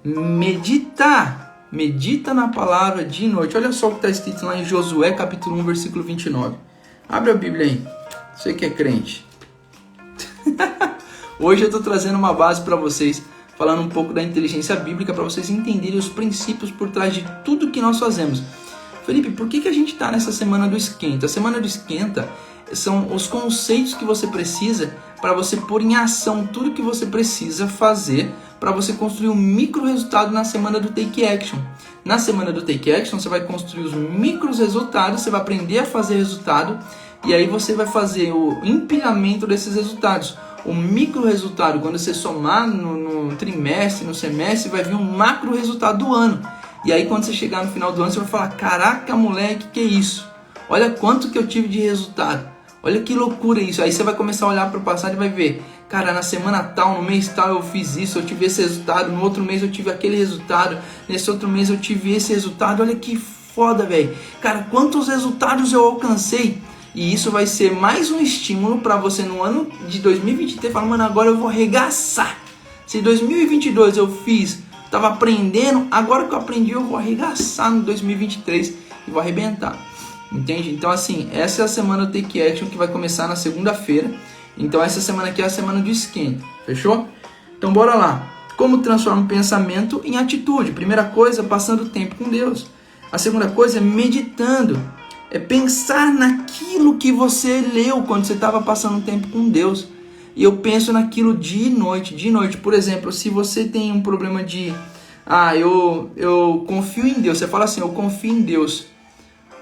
meditar. Medita na palavra de noite. Olha só o que está escrito lá em Josué capítulo 1, versículo 29. Abre a Bíblia aí, você que é crente. Hoje eu estou trazendo uma base para vocês, falando um pouco da inteligência bíblica, para vocês entenderem os princípios por trás de tudo que nós fazemos. Felipe, por que a gente está nessa semana do esquenta? A semana do esquenta são os conceitos que você precisa para você pôr em ação tudo que você precisa fazer para você construir um micro resultado na semana do Take Action. Na semana do Take Action você vai construir os micros resultados, você vai aprender a fazer resultado, e aí você vai fazer o empilhamento desses resultados. O micro resultado, quando você somar no trimestre, no semestre, vai vir um macro resultado do ano. E aí quando você chegar no final do ano, você vai falar: caraca, moleque, que é isso? Olha quanto que eu tive de resultado. Olha que loucura isso. Aí você vai começar a olhar para o passado e vai ver: Cara, na semana tal, no mês tal eu fiz isso, eu tive esse resultado, no outro mês eu tive aquele resultado, nesse outro mês eu tive esse resultado. Olha que foda, velho. Cara, quantos resultados eu alcancei? E isso vai ser mais um estímulo para você no ano de 2023 falar, mano, agora eu vou arregaçar. Se em 2022 eu fiz, tava aprendendo, agora que eu aprendi eu vou arregaçar no 2023 e vou arrebentar. Entende? Então assim, essa é a semana do Take Action que vai começar na segunda-feira. Então essa semana aqui é a semana do esquenta, fechou? Então bora lá. Como transforma o pensamento em atitude? Primeira coisa, passando tempo com Deus. A segunda coisa é meditando. É pensar naquilo que você leu quando você estava passando tempo com Deus. E eu penso naquilo dia e noite, dia e noite. Por exemplo, se você tem um problema de... eu confio em Deus. Você fala assim, eu confio em Deus.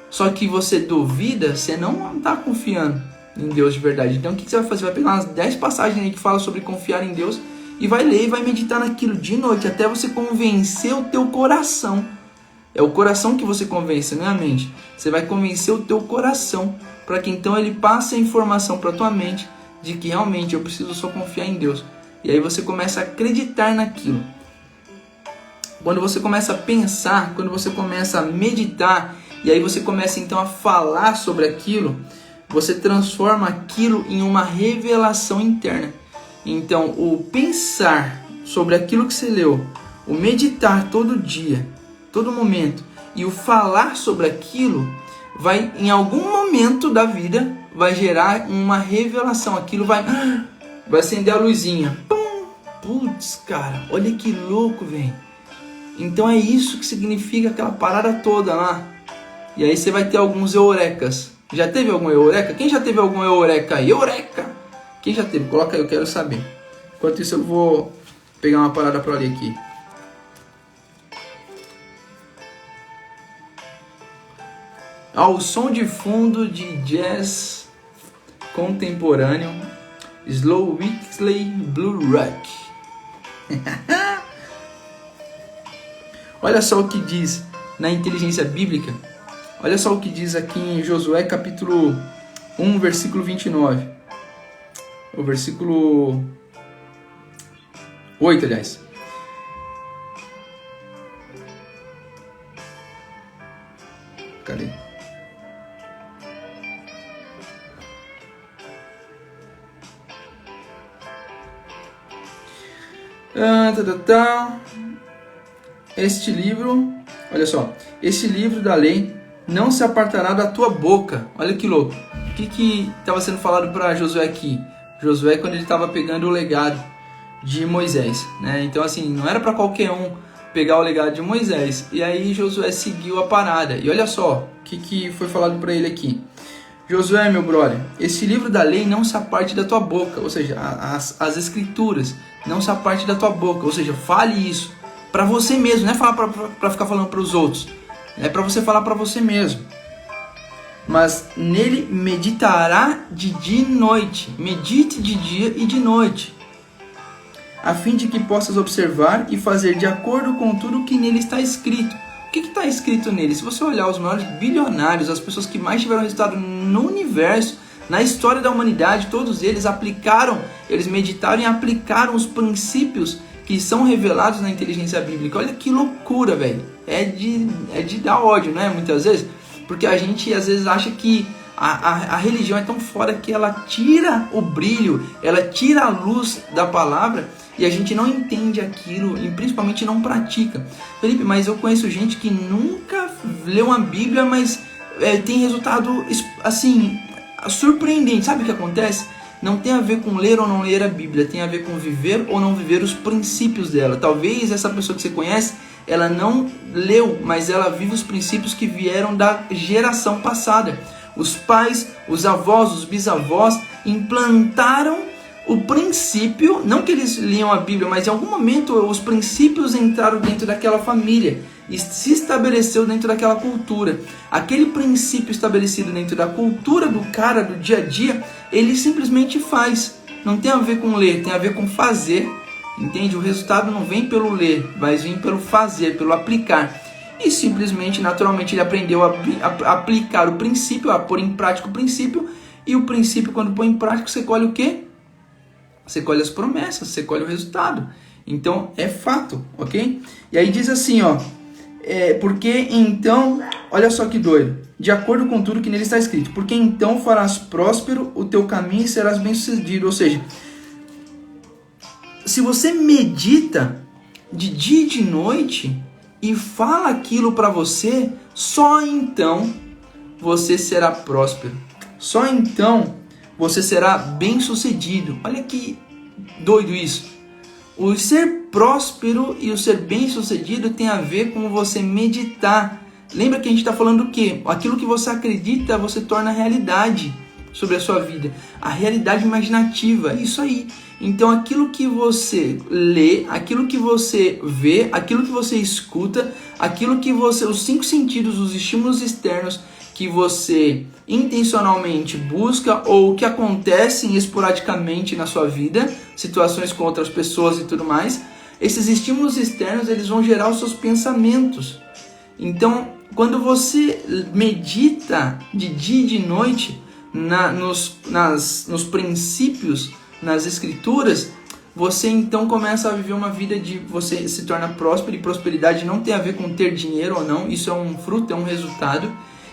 Só que você duvida, você não está confiando em Deus de verdade. Então o que você vai fazer? Vai pegar umas 10 passagens aí que falam sobre confiar em Deus e vai ler e vai meditar naquilo de noite até você convencer o teu coração. É o coração que você convence, não é a mente. Você vai convencer o teu coração para que então ele passe a informação para a tua mente de que realmente eu preciso só confiar em Deus. E aí você começa a acreditar naquilo. Quando você começa a pensar, quando você começa a meditar, e aí você começa então a falar sobre aquilo, você transforma aquilo em uma revelação interna. Então o pensar sobre aquilo que você leu, o meditar todo dia, todo momento, e o falar sobre aquilo, vai em algum momento da vida, vai gerar uma revelação. Aquilo vai acender a luzinha. Pum! Putz, cara, olha que louco, velho. Então é isso que significa aquela parada toda lá. E aí você vai ter alguns eurecas. Já teve algum eureka? Quem já teve algum eureka aí? Eureka! Quem já teve? Coloca aí, eu quero saber. Enquanto isso eu vou pegar uma parada pra ler aqui. Ao som de fundo de jazz contemporâneo, Slow Whistling Blue Rock. Olha só o que diz na inteligência bíblica. Olha só o que diz aqui em Josué capítulo 1, versículo 29. O versículo 8, aliás. Cadê? Este livro, olha só, este livro da lei não se apartará da tua boca. Olha que louco. O que estava sendo falado para Josué aqui? Josué, quando ele estava pegando o legado de Moisés, né? Então assim, não era para qualquer um pegar o legado de Moisés. E aí Josué seguiu a parada. E olha só o que foi falado para ele aqui. Josué, meu brother, esse livro da lei não se aparte da tua boca, ou seja, as escrituras não se aparte da tua boca, ou seja, fale isso para você mesmo, não é falar para ficar falando para os outros, é para você falar para você mesmo. Mas nele meditará de dia e noite, medite de dia e de noite, a fim de que possas observar e fazer de acordo com tudo que nele está escrito. O que está escrito nele? Se você olhar os maiores bilionários, as pessoas que mais tiveram resultado no universo, na história da humanidade, todos eles meditaram e aplicaram os princípios que são revelados na inteligência bíblica. Olha que loucura, velho. É de dar ódio, né? Muitas vezes. Porque a gente às vezes acha que a religião é tão fora que ela tira o brilho, ela tira a luz da palavra e a gente não entende aquilo e principalmente não pratica. Felipe, mas eu conheço gente que nunca leu uma Bíblia, mas tem resultado assim surpreendente. Sabe o que acontece? Não tem a ver com ler ou não ler a Bíblia, tem a ver com viver ou não viver os princípios dela. Talvez essa pessoa que você conhece, ela não leu, mas ela vive os princípios que vieram da geração passada. Os pais, os avós, os bisavós implantaram o princípio, não que eles liam a Bíblia, mas em algum momento os princípios entraram dentro daquela família e se estabeleceu dentro daquela cultura. Aquele princípio estabelecido dentro da cultura do cara, do dia a dia, ele simplesmente faz. Não tem a ver com ler, tem a ver com fazer. Entende? O resultado não vem pelo ler, mas vem pelo fazer, pelo aplicar. E simplesmente, naturalmente, ele aprendeu a aplicar o princípio, a pôr em prática o princípio. E o princípio, quando põe em prática, você colhe o quê? você colhe as promessas, você colhe o resultado. Então é fato, ok? E aí diz assim, ó, porque então, olha só que doido, de acordo com tudo que nele está escrito, porque então farás próspero o teu caminho e serás bem-sucedido. Ou seja, se você medita de dia e de noite e fala aquilo para você, só então você será próspero. Só então você será bem-sucedido. Olha que doido isso. O ser próspero e o ser bem-sucedido tem a ver com você meditar. Lembra que a gente está falando do quê? Aquilo que você acredita, você torna realidade sobre a sua vida. A realidade imaginativa, isso aí. Então aquilo que você lê, aquilo que você vê, aquilo que você escuta, aquilo que você, os 5 sentidos, os estímulos externos que você intencionalmente busca ou que acontecem esporadicamente na sua vida, situações com outras pessoas e tudo mais, esses estímulos externos eles vão gerar os seus pensamentos. Então, quando você medita de dia e de noite nos princípios, nas escrituras, você então começa a viver uma vida de você se torna próspero, e prosperidade não tem a ver com ter dinheiro ou não, isso é um fruto, é um resultado.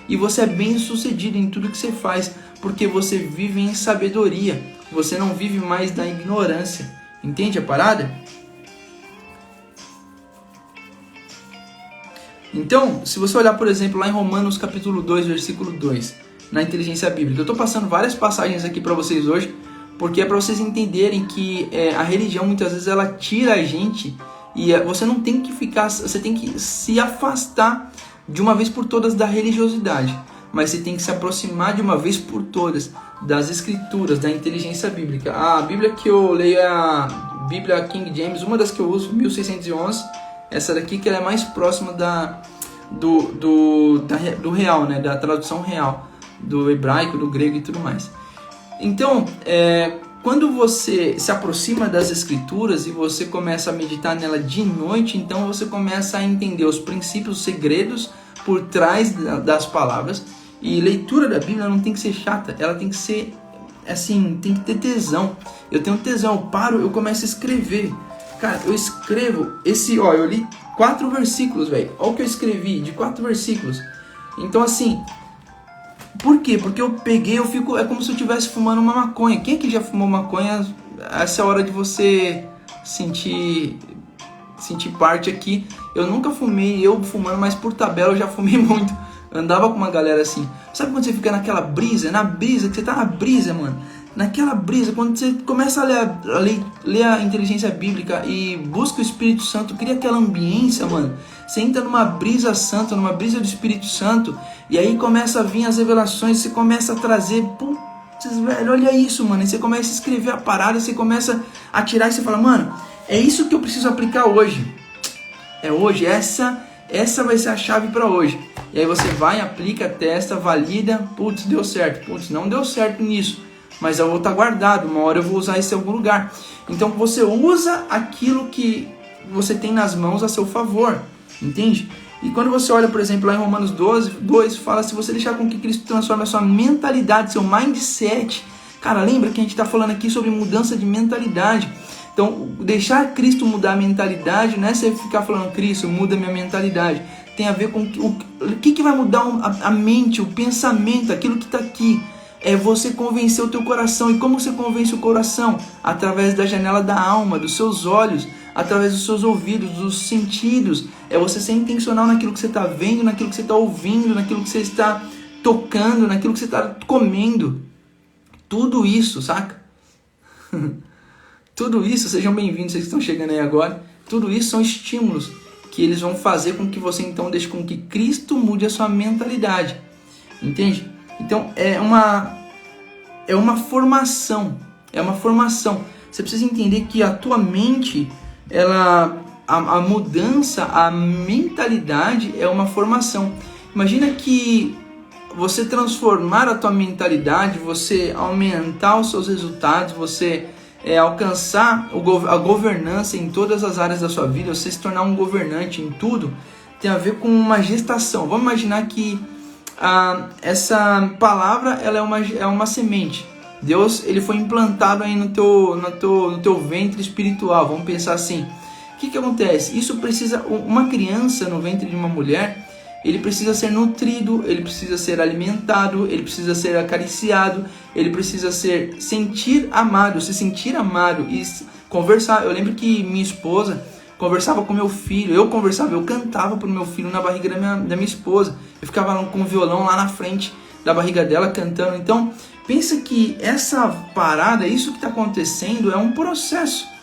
E você é bem sucedido em tudo que você faz, porque você vive em sabedoria, você não vive mais na ignorância. Entende a parada? Então, se você olhar, por exemplo, lá em Romanos capítulo 2, versículo 2, na inteligência bíblica, eu estou passando várias passagens aqui para vocês hoje, porque é para vocês entenderem que a religião muitas vezes ela tira a gente, e você não tem que ficar, você tem que se afastar de uma vez por todas da religiosidade, mas você tem que se aproximar de uma vez por todas das escrituras, da inteligência bíblica. A Bíblia que eu leio é a Bíblia King James, uma das que eu uso, 1611, essa daqui que ela é mais próxima do real, né? Da tradução real, do hebraico, do grego e tudo mais. Então, quando você se aproxima das escrituras e você começa a meditar nela de noite, então você começa a entender os princípios, os segredos por trás das palavras. E leitura da Bíblia não tem que ser chata, ela tem que ser assim, tem que ter tesão. Eu tenho tesão, eu paro, eu começo a escrever. Cara, eu escrevo eu li 4 versículos, velho. Olha o que eu escrevi de 4 versículos. Então assim, por quê? Porque eu peguei, é como se eu estivesse fumando uma maconha. Quem aqui já fumou maconha? Essa é a hora de você sentir parte aqui. Eu nunca fumei, eu fumando, mas por tabela eu já fumei muito. Eu andava com uma galera assim. Sabe quando você fica naquela brisa? Na brisa, que você tá na brisa, mano. Naquela brisa, quando você começa a ler a inteligência bíblica e busca o Espírito Santo, cria aquela ambiência, mano. Você entra numa brisa santa, numa brisa do Espírito Santo, e aí começa a vir as revelações, você começa a trazer, putz, velho, olha isso, mano. E você começa a escrever a parada, você começa a tirar e você fala, mano, é isso que eu preciso aplicar hoje. É hoje, essa vai ser a chave para hoje. E aí você vai, aplica, testa, valida, putz, deu certo, putz, não deu certo nisso, mas eu vou estar guardado, uma hora eu vou usar isso em algum lugar. Então você usa aquilo que você tem nas mãos a seu favor, entende? E quando você olha, por exemplo, lá em Romanos 2, fala, se você deixar com que Cristo transforme a sua mentalidade, seu mindset. Cara, lembra que a gente está falando aqui sobre mudança de mentalidade. Então, deixar Cristo mudar a mentalidade, não é você ficar falando, Cristo, muda a minha mentalidade. Tem a ver com o que vai mudar a mente, o pensamento, aquilo que está aqui. É você convencer o teu coração. E como você convence o coração? Através da janela da alma, dos seus olhos, através dos seus ouvidos, dos sentidos. É você ser intencional naquilo que você está vendo, naquilo que você está ouvindo, naquilo que você está tocando, naquilo que você está comendo. Tudo isso, saca? Tudo isso, sejam bem-vindos, vocês que estão chegando aí agora. Tudo isso são estímulos que eles vão fazer com que você então deixe com que Cristo mude a sua mentalidade. Entende? Então é uma formação. É uma formação. Você precisa entender que a tua mente, a mudança, a mentalidade é uma formação. Imagina que você transformar a tua mentalidade, você aumentar os seus resultados, você alcançar a governança em todas as áreas da sua vida, você se tornar um governante em tudo, tem a ver com uma gestação. Vamos imaginar que essa palavra ela é uma semente. Deus, ele foi implantado aí no teu ventre espiritual, vamos pensar assim. O que acontece? Isso precisa, uma criança no ventre de uma mulher, ele precisa ser nutrido, ele precisa ser alimentado, ele precisa ser acariciado, ele precisa sentir amado, se sentir amado e conversar. Eu lembro que minha esposa conversava com meu filho, eu cantava pro meu filho na barriga da minha esposa. Eu ficava com o violão lá na frente da barriga dela cantando. Então, pensa que essa parada, isso que está acontecendo é um processo.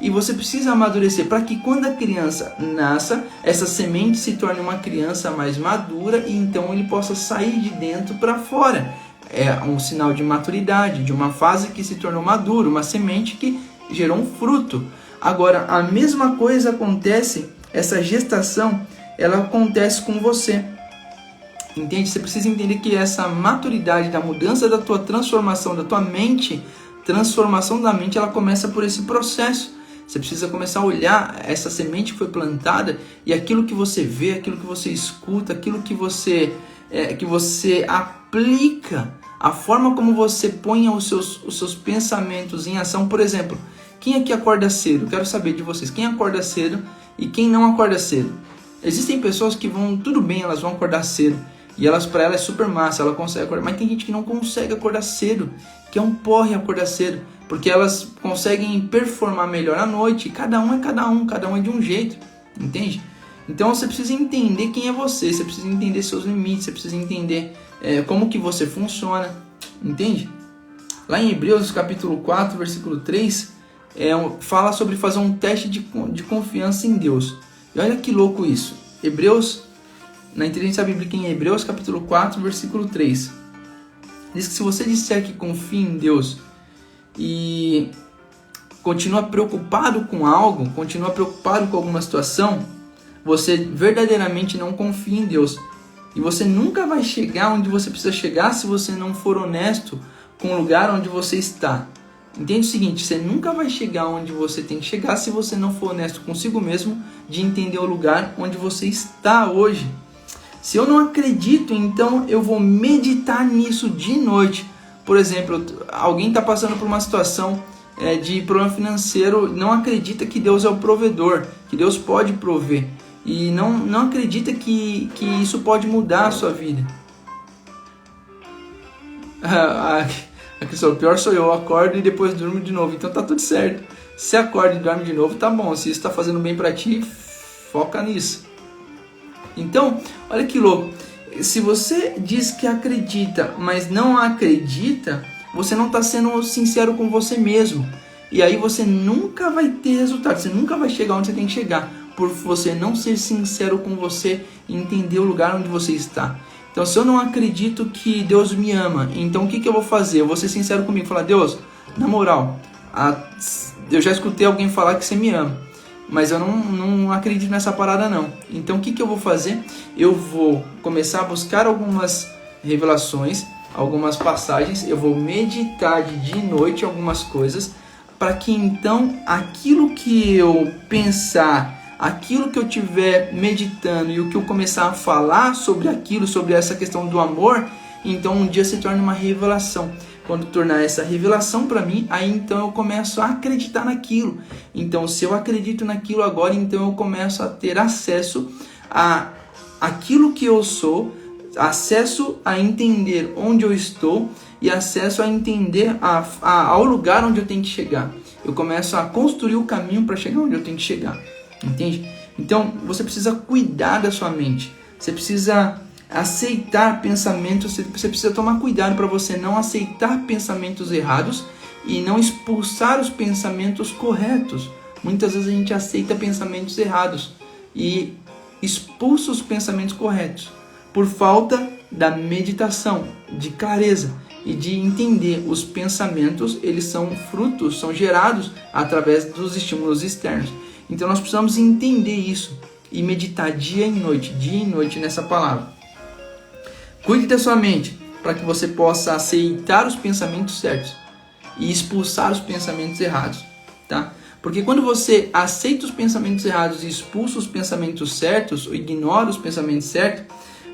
E você precisa amadurecer para que quando a criança nasça, essa semente se torne uma criança mais madura e então ele possa sair de dentro para fora. É um sinal de maturidade, de uma fase que se tornou madura, uma semente que gerou um fruto. Agora, a mesma coisa acontece, essa gestação, ela acontece com você. Entende? Você precisa entender que essa maturidade da mudança da tua transformação, da tua mente, transformação da mente, ela começa por esse processo. Você precisa começar a olhar essa semente que foi plantada e aquilo que você vê, aquilo que você escuta, aquilo que você aplica, a forma como você põe os seus pensamentos em ação. Por exemplo, quem aqui acorda cedo? Quero saber de vocês. Quem acorda cedo e quem não acorda cedo? Existem pessoas que tudo bem, elas vão acordar cedo. E para elas é super massa, ela consegue acordar. Mas tem gente que não consegue acordar cedo, que é um porre acordar cedo. Porque elas conseguem performar melhor à noite. Cada um é de um jeito, entende? Então você precisa entender quem é você, você precisa entender seus limites, você precisa entender como que você funciona, entende? Lá em Hebreus capítulo 4, versículo 3, fala sobre fazer um teste de confiança em Deus. E olha que louco isso. Hebreus, na inteligência bíblica em Hebreus capítulo 4, versículo 3, diz que se você disser que confia em Deus e continua preocupado com algo, continua preocupado com alguma situação, você verdadeiramente não confia em Deus. E você nunca vai chegar onde você precisa chegar se você não for honesto com o lugar onde você está. Entende o seguinte, você nunca vai chegar onde você tem que chegar se você não for honesto consigo mesmo de entender o lugar onde você está hoje. Se eu não acredito, então eu vou meditar nisso de noite. Por exemplo, alguém está passando por uma situação de problema financeiro, não acredita que Deus é o provedor, que Deus pode prover. E não acredita que isso pode mudar a sua vida. O pior sou eu acordo e depois durmo de novo. Então tá tudo certo. Se acorda e dorme de novo, tá bom. Se isso está fazendo bem para ti, foca nisso. Então, olha que louco. Se você diz que acredita, mas não acredita, você não está sendo sincero com você mesmo. E aí você nunca vai ter resultado. Você nunca vai chegar onde você tem que chegar, por você não ser sincero com você e entender o lugar onde você está. Então, se eu não acredito que Deus me ama, então o que eu vou fazer? Eu vou ser sincero comigo, falar: Deus, na moral, eu já escutei alguém falar que você me ama, mas eu não acredito nessa parada não. Então o que eu vou fazer? Eu vou começar a buscar algumas revelações, algumas passagens, eu vou meditar de dia e noite algumas coisas, para que então aquilo que eu pensar, aquilo que eu estiver meditando e o que eu começar a falar sobre aquilo, sobre essa questão do amor, então um dia se torne uma revelação. Quando tornar essa revelação para mim, aí então eu começo a acreditar naquilo. Então se eu acredito naquilo agora, então eu começo a ter acesso a aquilo que eu sou, acesso a entender onde eu estou e acesso a entender ao lugar onde eu tenho que chegar. Eu começo a construir o caminho para chegar onde eu tenho que chegar. Entende? Então você precisa cuidar da sua mente. Você precisa aceitar pensamentos, você precisa tomar cuidado para você não aceitar pensamentos errados e não expulsar os pensamentos corretos. Muitas vezes a gente aceita pensamentos errados e expulsa os pensamentos corretos por falta da meditação, de clareza e de entender os pensamentos. Eles são frutos, são gerados através dos estímulos externos. Então nós precisamos entender isso e meditar dia e noite nessa palavra. Cuide da sua mente para que você possa aceitar os pensamentos certos e expulsar os pensamentos errados, tá? Porque quando você aceita os pensamentos errados e expulsa os pensamentos certos, ou ignora os pensamentos certos,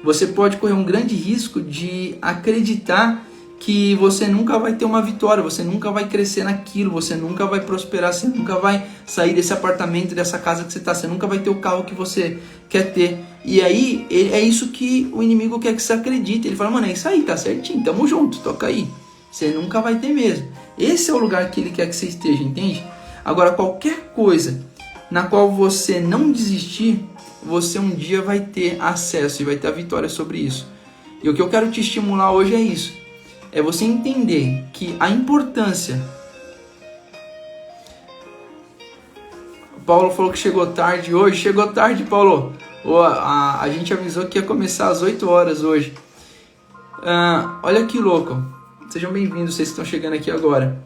você pode correr um grande risco de acreditar que você nunca vai ter uma vitória, você nunca vai crescer naquilo, você nunca vai prosperar, você nunca vai sair desse apartamento, dessa casa que você está, você nunca vai ter o carro que você quer ter. E aí, é isso que o inimigo quer que você acredite. Ele fala, mano, é isso aí, tá certinho, tamo junto, toca aí. Você nunca vai ter mesmo. Esse é o lugar que ele quer que você esteja, entende? Agora, qualquer coisa na qual você não desistir, você um dia vai ter acesso e vai ter a vitória sobre isso. E o que eu quero te estimular hoje é isso. É você entender que a importância... Paulo falou que chegou tarde hoje. Chegou tarde, Paulo. A gente avisou que ia começar às 8 horas hoje. Olha que louco. Sejam bem-vindos, vocês que estão chegando aqui agora.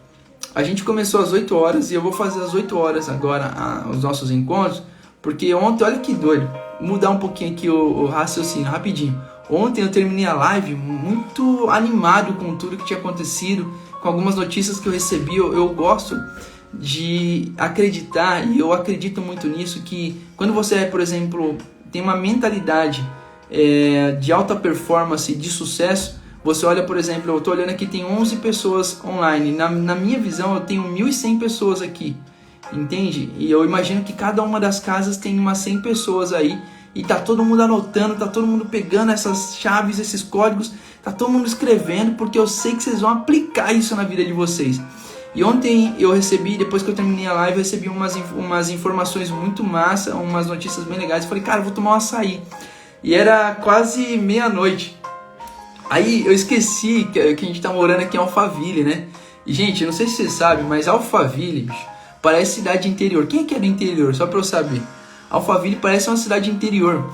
A gente começou às 8 horas e eu vou fazer às 8 horas agora os nossos encontros. Porque ontem, olha que doido. Mudar um pouquinho aqui o raciocínio, rapidinho. Ontem eu terminei a live muito animado com tudo que tinha acontecido, com algumas notícias que eu recebi. Eu gosto de acreditar, e eu acredito muito nisso, que quando você, por exemplo, tem uma mentalidade de alta performance, de sucesso, você olha, por exemplo, eu estou olhando aqui, tem 11 pessoas online. Na minha visão, eu tenho 1.100 pessoas aqui, entende? E eu imagino que cada uma das casas tem umas 100 pessoas aí. E tá todo mundo anotando, tá todo mundo pegando essas chaves, esses códigos, tá todo mundo escrevendo, porque eu sei que vocês vão aplicar isso na vida de vocês. E ontem eu recebi, depois que eu terminei a live, eu recebi umas informações muito massa, umas notícias bem legais. Eu falei, cara, eu vou tomar um açaí. E era quase meia-noite. Aí eu esqueci que a gente tá morando aqui em Alphaville, né? E gente, eu não sei se vocês sabem, mas Alphaville, bicho, parece cidade interior. Quem é que é do interior? Só pra eu saber. Alphaville parece uma cidade interior.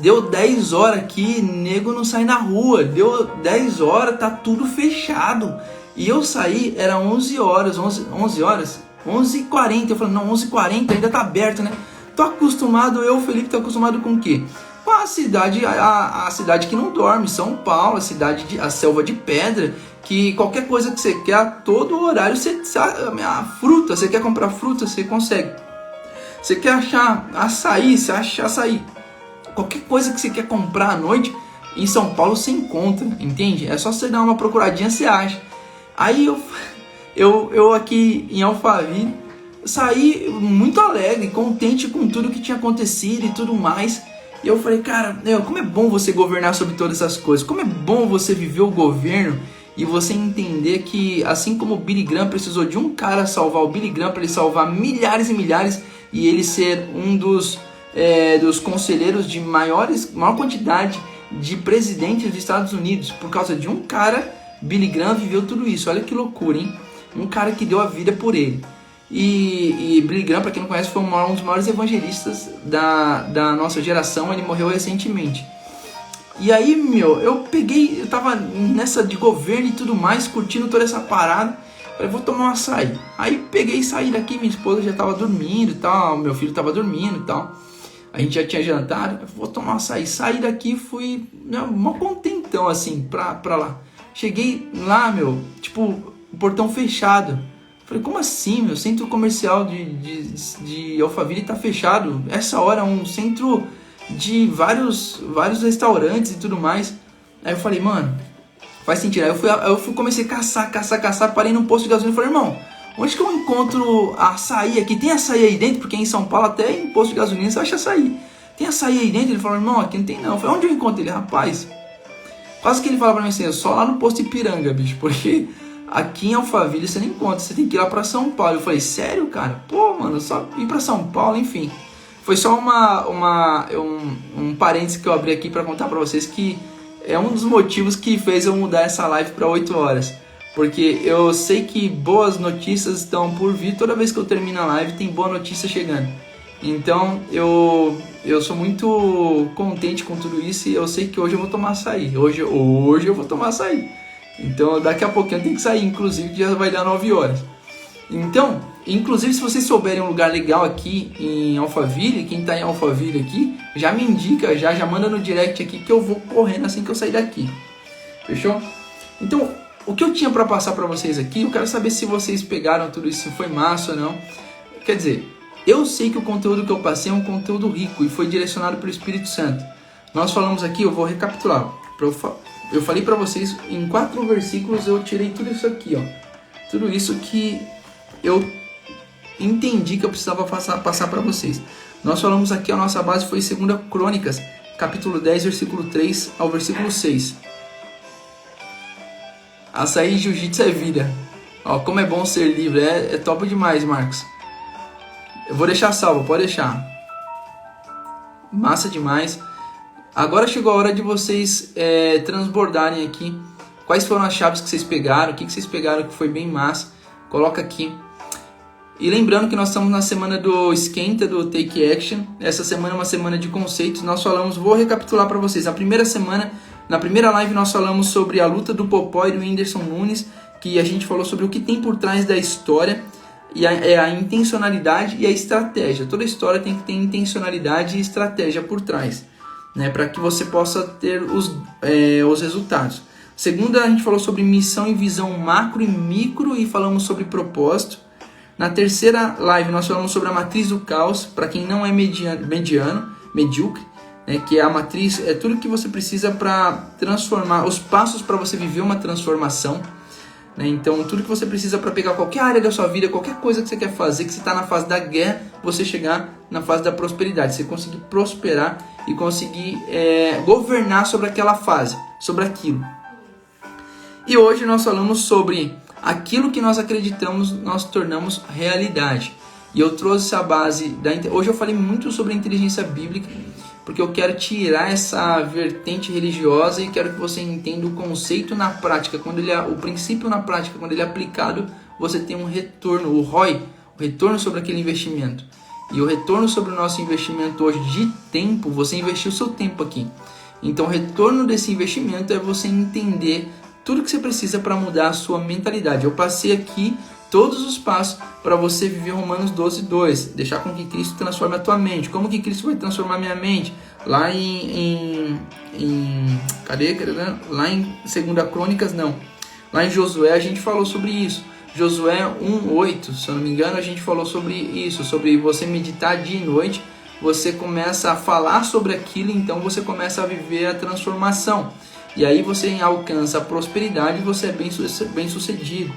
Deu 10 horas aqui, nego não sai na rua. Deu 10 horas, tá tudo fechado. E eu saí, era 11 horas, 11 horas? 11h40. Eu falei, não, 11h40 ainda tá aberto, né? Tô acostumado, o Felipe, tô acostumado com o quê? Com a cidade, a cidade que não dorme, São Paulo, a selva de pedra, que qualquer coisa que você quer, a todo horário, a fruta, você quer comprar fruta, você consegue. Você quer achar açaí, você acha açaí. Qualquer coisa que você quer comprar à noite, em São Paulo você encontra, entende? É só você dar uma procuradinha, você acha. Aí eu aqui em Alphaville, saí muito alegre, contente com tudo que tinha acontecido e tudo mais. E eu falei, cara, como é bom você governar sobre todas essas coisas. Como é bom você viver o governo e você entender que, assim como o Billy Graham precisou de um cara salvar o Billy Graham para ele salvar milhares e milhares, e ele ser um dos conselheiros de maior quantidade de presidentes dos Estados Unidos, por causa de um cara, Billy Graham viveu tudo isso. Olha que loucura, hein? Um cara que deu a vida por ele. E Billy Graham, para quem não conhece, foi um dos maiores evangelistas da nossa geração. Ele morreu recentemente. E aí, eu tava nessa de governo e tudo mais, curtindo toda essa parada. Falei, vou tomar um açaí. Aí peguei e saí daqui, minha esposa já tava dormindo e tal, meu filho tava dormindo e tal. A gente já tinha jantado, vou tomar um açaí. Saí daqui, fui mó contentão assim, pra lá. Cheguei lá, tipo, o portão fechado. Falei, como assim, centro comercial de Alphaville tá fechado. Essa hora, um centro de vários restaurantes e tudo mais. Aí eu falei, mano, faz sentido. Aí eu comecei a caçar, parei num posto de gasolina e falei, irmão, onde que eu encontro açaí aqui? Tem açaí aí dentro? Porque em São Paulo até em posto de gasolina você acha açaí. Tem açaí aí dentro? Ele falou, irmão, aqui não tem não. Eu falei, onde eu encontro ele? Rapaz, quase que ele fala pra mim assim, só lá no posto Ipiranga, bicho, porque aqui em Alphaville você não encontra, você tem que ir lá pra São Paulo. Eu falei, sério, cara? Pô, mano, só ir pra São Paulo, enfim. Foi só um parênteses que eu abri aqui pra contar pra vocês que é um dos motivos que fez eu mudar essa live para 8 horas. Porque eu sei que boas notícias estão por vir. Toda vez que eu termino a live tem boa notícia chegando. Então eu sou muito contente com tudo isso. E eu sei que hoje eu vou tomar açaí. Hoje eu vou tomar açaí. Então daqui a pouquinho eu tenho que sair. Inclusive já vai dar 9 horas. Então, inclusive se vocês souberem um lugar legal aqui em Alphaville, quem tá em Alphaville aqui, já me indica, já manda no direct aqui que eu vou correndo assim que eu sair daqui. Fechou? Então, o que eu tinha para passar para vocês aqui, eu quero saber se vocês pegaram tudo isso, se foi massa ou não. Quer dizer, eu sei que o conteúdo que eu passei é um conteúdo rico e foi direcionado pelo Espírito Santo. Nós falamos aqui, eu vou recapitular, eu falei para vocês, em 4 versículos eu tirei tudo isso aqui, ó. Tudo isso que eu entendi que eu precisava passar para vocês. Nós falamos aqui, a nossa base foi 2 Crônicas, capítulo 10, versículo 3 ao versículo 6. Açaí Jiu-Jitsu é vida. Ó, como é bom ser livre. É top demais, Marcos. Eu vou deixar salvo, pode deixar. Massa demais. Agora chegou a hora de vocês transbordarem aqui. Quais foram as chaves que vocês pegaram? O que vocês pegaram que foi bem massa? Coloca aqui. E lembrando que nós estamos na semana do Esquenta, do Take Action. Essa semana é uma semana de conceitos. Nós falamos, vou recapitular para vocês. Na primeira live nós falamos sobre a luta do Popó e do Whindersson Nunes, que a gente falou sobre o que tem por trás da história, e a intencionalidade e a estratégia. Toda história tem que ter intencionalidade e estratégia por trás, né, para que você possa ter os resultados. Segunda, a gente falou sobre missão e visão macro e micro, e falamos sobre propósito. Na terceira live nós falamos sobre a matriz do caos, para quem não é medíocre, né, que é a matriz, é tudo que você precisa para transformar, os passos para você viver uma transformação, né? Então tudo que você precisa para pegar qualquer área da sua vida, qualquer coisa que você quer fazer, que você está na fase da guerra, você chegar na fase da prosperidade, você conseguir prosperar e conseguir governar sobre aquela fase, sobre aquilo. E hoje nós falamos sobre aquilo que nós acreditamos, nós tornamos realidade. E eu trouxe essa base hoje eu falei muito sobre a inteligência bíblica, porque eu quero tirar essa vertente religiosa e quero que você entenda o conceito na prática. O princípio na prática, quando ele é aplicado, você tem um retorno, o ROI, o retorno sobre aquele investimento. E o retorno sobre o nosso investimento hoje de tempo, você investiu o seu tempo aqui. Então o retorno desse investimento é você entender tudo que você precisa para mudar a sua mentalidade. Eu passei aqui todos os passos para você viver Romanos 12:2, deixar com que Cristo transforme a tua mente. Como que Cristo vai transformar a minha mente? Lá lá em 2 Crônicas, não. Lá em Josué a gente falou sobre isso. Josué 1:8, se eu não me engano, a gente falou sobre isso, sobre você meditar dia e noite, você começa a falar sobre aquilo, então você começa a viver a transformação. E aí você alcança a prosperidade e você é bem sucedido.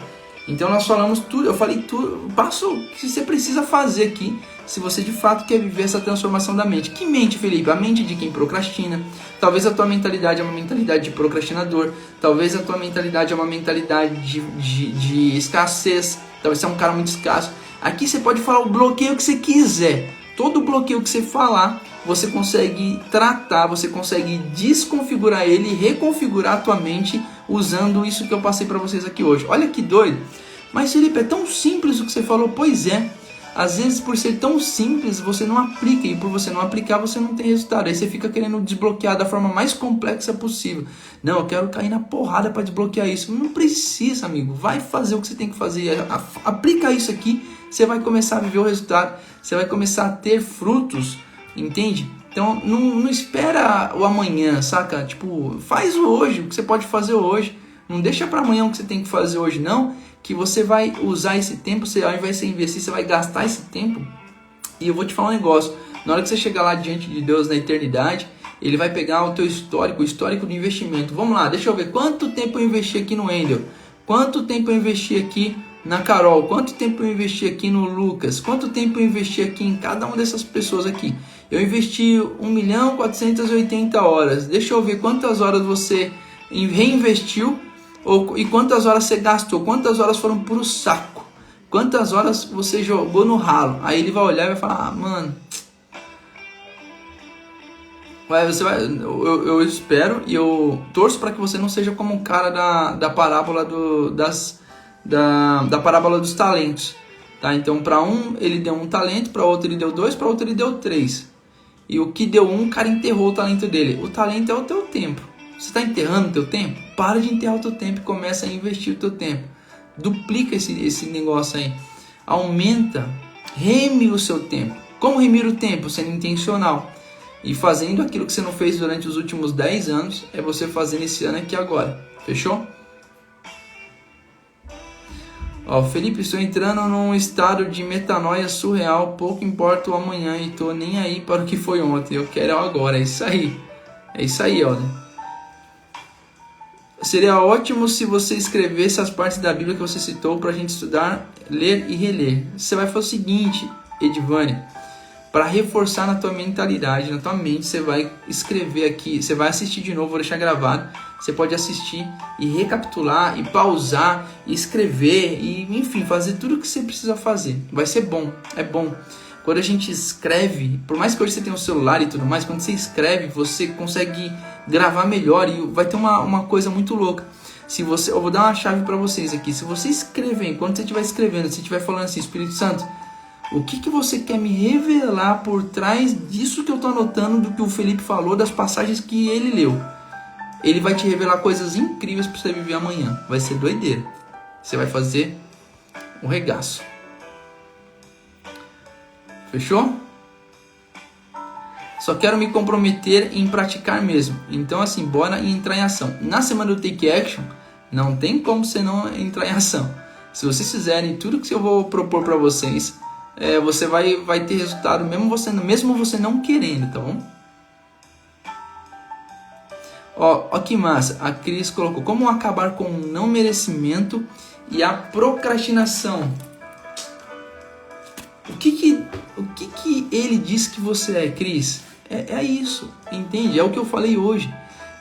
Então nós falamos tudo, eu falei tudo, passo o que você precisa fazer aqui, se você de fato quer viver essa transformação da mente. Que mente, Felipe? A mente de quem procrastina. Talvez a tua mentalidade é uma mentalidade de procrastinador. Talvez a tua mentalidade é uma mentalidade de escassez. Talvez você é um cara muito escasso. Aqui você pode falar o bloqueio que você quiser. Todo bloqueio que você falar, você consegue tratar, você consegue desconfigurar ele e reconfigurar a tua mente usando isso que eu passei para vocês aqui hoje. Olha que doido. Mas Felipe, é tão simples o que você falou. Pois é. Às vezes por ser tão simples você não aplica, e por você não aplicar você não tem resultado. Aí você fica querendo desbloquear da forma mais complexa possível. Não, eu quero cair na porrada para desbloquear isso. Não precisa, amigo. Vai fazer o que você tem que fazer. Aplica isso aqui, você vai começar a viver o resultado. Você vai começar a ter frutos, entende? Então não espera o amanhã, saca? Tipo, faz o hoje, o que você pode fazer hoje. Não deixa para amanhã o que você tem que fazer hoje, não. Que você vai usar esse tempo, ao invés de você investir, você vai gastar esse tempo. E eu vou te falar um negócio. Na hora que você chegar lá diante de Deus na eternidade, Ele vai pegar o teu histórico, o histórico de investimento. Vamos lá, deixa eu ver. Quanto tempo eu investi aqui no Wendel? Quanto tempo eu investi aqui na Carol? Quanto tempo eu investi aqui no Lucas? Quanto tempo eu investi aqui em cada uma dessas pessoas aqui? Eu investi 1.480 horas. Deixa eu ver quantas horas você reinvestiu e quantas horas você gastou. Quantas horas foram pro saco. Quantas horas você jogou no ralo. Aí ele vai olhar e vai falar, ah, mano... Eu espero e eu torço para que você não seja como um cara da parábola da parábola dos talentos, tá? Então para um ele deu 1 talento, para outro ele deu 2, para outro ele deu 3. E o que deu 1, o cara enterrou o talento dele. O talento é o teu tempo. Você está enterrando o teu tempo? Para de enterrar o teu tempo e começa a investir o teu tempo. Duplica esse negócio aí. Aumenta, reme o seu tempo. Como remir o tempo? Sendo intencional. E fazendo aquilo que você não fez durante os últimos 10 anos, é você fazendo esse ano aqui agora. Fechou? Ó, Felipe, estou entrando num estado de metanoia surreal. Pouco importa o amanhã e tô nem aí para o que foi ontem. Eu quero agora. É isso aí. É isso aí, ó. Seria ótimo se você escrevesse as partes da Bíblia que você citou para a gente estudar, ler e reler. Você vai fazer o seguinte, Edivane, para reforçar na tua mentalidade, na tua mente, você vai escrever aqui, você vai assistir de novo, vou deixar gravado. Você pode assistir e recapitular, e pausar, e escrever, e enfim, fazer tudo o que você precisa fazer. Vai ser bom, é bom. Quando a gente escreve, por mais que hoje você tenha um celular e tudo mais, quando você escreve, você consegue gravar melhor e vai ter uma coisa muito louca. Eu vou dar uma chave para vocês aqui. Se você escrever, enquanto você estiver escrevendo, se você estiver falando assim, Espírito Santo, o que você quer me revelar por trás disso que eu estou anotando, do que o Felipe falou, das passagens que ele leu? Ele vai te revelar coisas incríveis para você viver amanhã. Vai ser doideira. Você vai fazer um regaço. Fechou? Só quero me comprometer em praticar mesmo. Então assim, bora entrar em ação. Na semana do Take Action, não tem como você não entrar em ação. Se vocês fizerem tudo que eu vou propor para vocês, você vai ter resultado mesmo você não querendo, tá bom? Ó que massa, a Cris colocou: como acabar com o não merecimento e a procrastinação. O que ele diz que você é, Cris? É isso, entende? É o que eu falei hoje.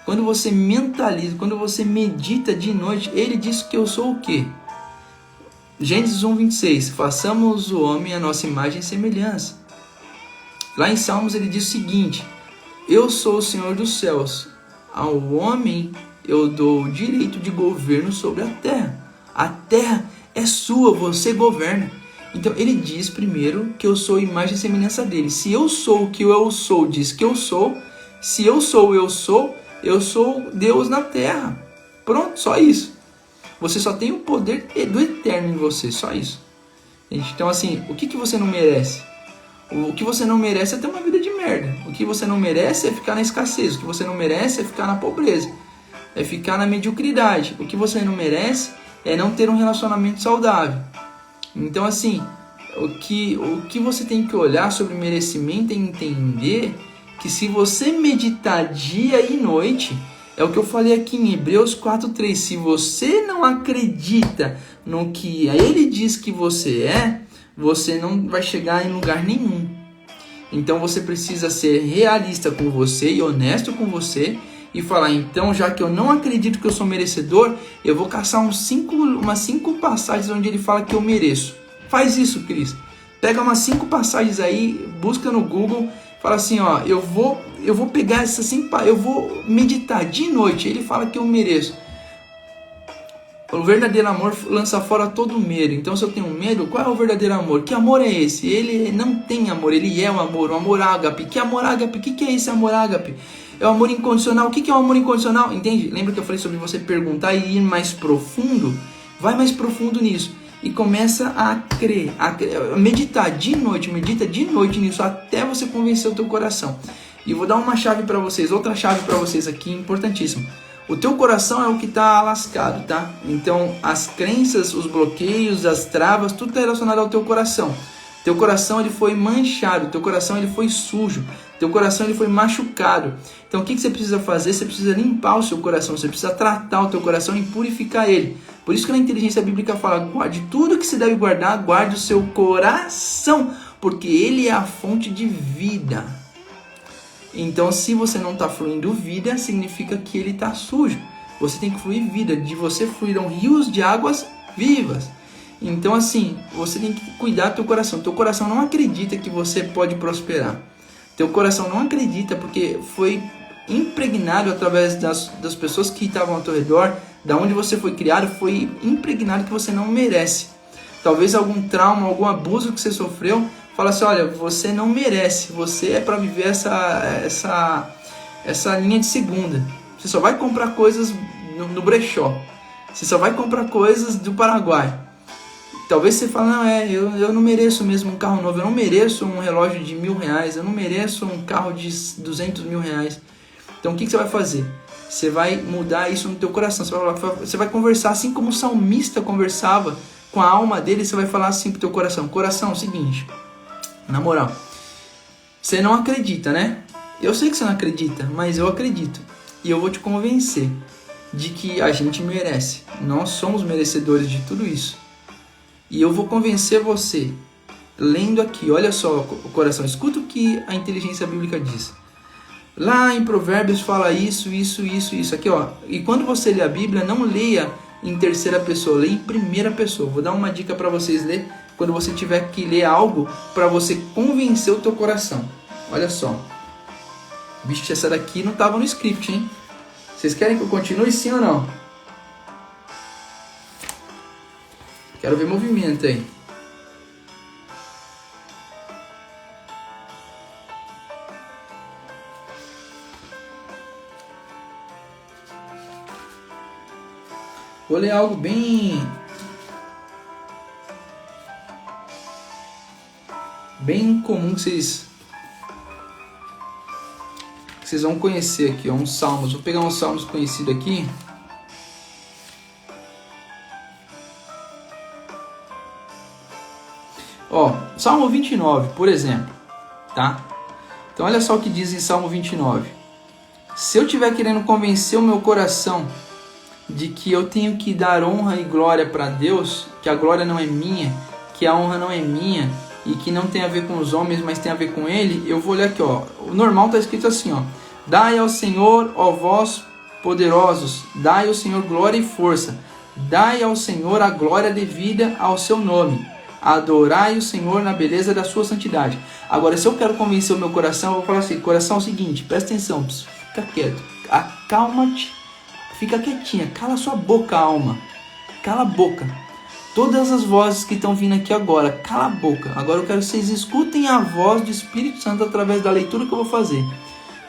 Quando você mentaliza, quando você medita de noite, ele diz que eu sou o quê? Gênesis 1:26, façamos o homem a nossa imagem e semelhança. Lá em Salmos ele diz o seguinte: eu sou o Senhor dos céus, ao homem eu dou o direito de governo sobre a terra é sua, você governa. Então ele diz primeiro que eu sou a imagem e semelhança dele. Se eu sou o que eu sou, diz que eu sou. Se eu sou, eu sou Deus na terra. Pronto, só isso. Você só tem o poder do eterno em você, só isso. Então assim, o que você não merece? O que você não merece é ter uma vida de merda. O que você não merece é ficar na escassez. O que você não merece é ficar na pobreza. É ficar na mediocridade. O que você não merece é não ter um relacionamento saudável. Então assim, o que você tem que olhar sobre merecimento é entender que se você meditar dia e noite, é o que eu falei aqui em Hebreus 4:3, se você não acredita no que ele diz que você é, você não vai chegar em lugar nenhum. Então você precisa ser realista com você e honesto com você e falar: então, já que eu não acredito que eu sou merecedor, eu vou caçar umas 5 passagens onde ele fala que eu mereço. Faz isso, Cris. Pega umas 5 passagens aí, busca no Google, fala assim, ó, eu vou pegar essas 5, eu vou meditar de noite. Ele fala que eu mereço. O verdadeiro amor lança fora todo medo. Então, se eu tenho medo, qual é o verdadeiro amor? Que amor é esse? Ele não tem amor, ele é o amor ágape. Que amor ágape? O que é esse amor ágape? É o amor incondicional. O que é o amor incondicional? Entende? Lembra que eu falei sobre você perguntar e ir mais profundo? Vai mais profundo nisso. E começa a crer, meditar de noite, medita de noite nisso, até você convencer o teu coração. E vou dar uma chave para vocês, outra chave para vocês aqui, importantíssima. O teu coração é o que está lascado, tá? Então, as crenças, os bloqueios, as travas, tudo está relacionado ao teu coração. Teu coração ele foi manchado, teu coração ele foi sujo, teu coração ele foi machucado. Então o que você precisa fazer? Você precisa limpar o seu coração, você precisa tratar o teu coração e purificar ele. Por isso que na inteligência bíblica fala: guarde tudo que se deve guardar, guarde o seu coração, porque ele é a fonte de vida. Então se você não está fluindo vida, significa que ele está sujo. Você tem que fluir vida, de você fluirão rios de águas vivas. Então assim, você tem que cuidar do teu coração. Teu coração não acredita que você pode prosperar. Teu coração não acredita porque foi impregnado através das pessoas que estavam ao teu redor, da onde você foi criado, foi impregnado que você não merece. Talvez algum trauma, algum abuso que você sofreu, fala assim: olha, você não merece, você é para viver essa linha de segunda. Você só vai comprar coisas no brechó. Você só vai comprar coisas do Paraguai. Talvez você fale: não, eu não mereço mesmo um carro novo, eu não mereço um relógio de R$1.000, eu não mereço um carro de R$200 mil. Então o que você vai fazer? Você vai mudar isso no teu coração, você vai conversar assim como o salmista conversava com a alma dele. Você vai falar assim pro teu coração: coração, é o seguinte, na moral, você não acredita, né? Eu sei que você não acredita, mas eu acredito e eu vou te convencer. de que a gente merece. Nós somos merecedores de tudo isso. E eu vou convencer você, lendo aqui, olha só o coração, escuta o que a inteligência bíblica diz. Lá em Provérbios fala isso. Aqui, ó. E quando você lê a Bíblia, não leia em terceira pessoa, leia em primeira pessoa. Vou dar uma dica para vocês ler quando você tiver que ler algo para você convencer o teu coração. Olha só. Vixe, essa daqui não estava no script, hein? Vocês querem que eu continue sim ou não? Quero ver movimento aí. Vou ler algo bem comum que vocês vão conhecer aqui, ó, uns salmos. Vou pegar uns salmos conhecidos aqui. Ó, Salmo 29, por exemplo, tá? Então olha só o que diz em Salmo 29. Se eu estiver querendo convencer o meu coração de que eu tenho que dar honra e glória para Deus, que a glória não é minha, que a honra não é minha e que não tem a ver com os homens, mas tem a ver com Ele, eu vou ler aqui, ó. O normal está escrito assim, ó: dai ao Senhor, ó vós poderosos, dai ao Senhor glória e força, dai ao Senhor a glória devida ao seu nome, adorai o Senhor na beleza da sua santidade. Agora, se eu quero convencer o meu coração, eu vou falar assim: coração, é o seguinte, presta atenção, fica quieto, acalma-te. Fica quietinha, cala sua boca, alma. Cala a boca. Todas as vozes que estão vindo aqui agora, cala a boca. Agora eu quero que vocês escutem a voz do Espírito Santo através da leitura que eu vou fazer.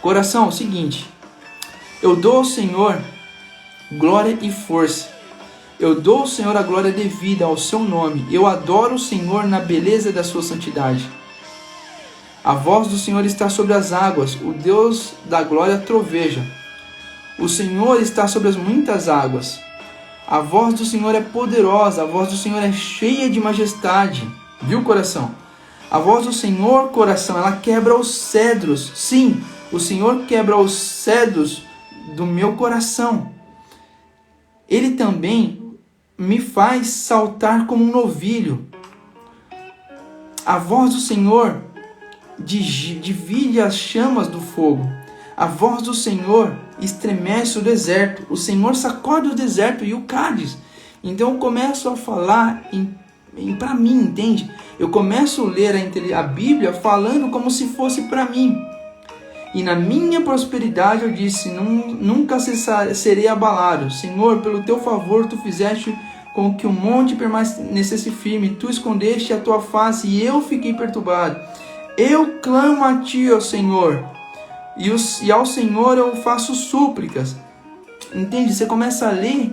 Coração, é o seguinte: eu dou ao Senhor glória e força. Eu dou ao Senhor a glória devida ao seu nome. Eu adoro o Senhor na beleza da sua santidade. A voz do Senhor está sobre as águas. O Deus da glória troveja. O Senhor está sobre as muitas águas. A voz do Senhor é poderosa. A voz do Senhor é cheia de majestade. Viu, coração? A voz do Senhor, coração, ela quebra os cedros. Sim, o Senhor quebra os cedros do meu coração. Ele também me faz saltar como um novilho. A voz do Senhor divide as chamas do fogo. A voz do Senhor estremece o deserto. O Senhor sacode o deserto e o Cádiz. Então eu começo a falar para mim, entende? Eu começo a ler a Bíblia falando como se fosse para mim. E na minha prosperidade eu disse: nunca serei abalado. Senhor, pelo teu favor tu fizeste com que o monte permanecesse firme. Tu escondeste a tua face e eu fiquei perturbado. Eu clamo a ti, ó Senhor. E ao Senhor eu faço súplicas. Entende? Você começa a ler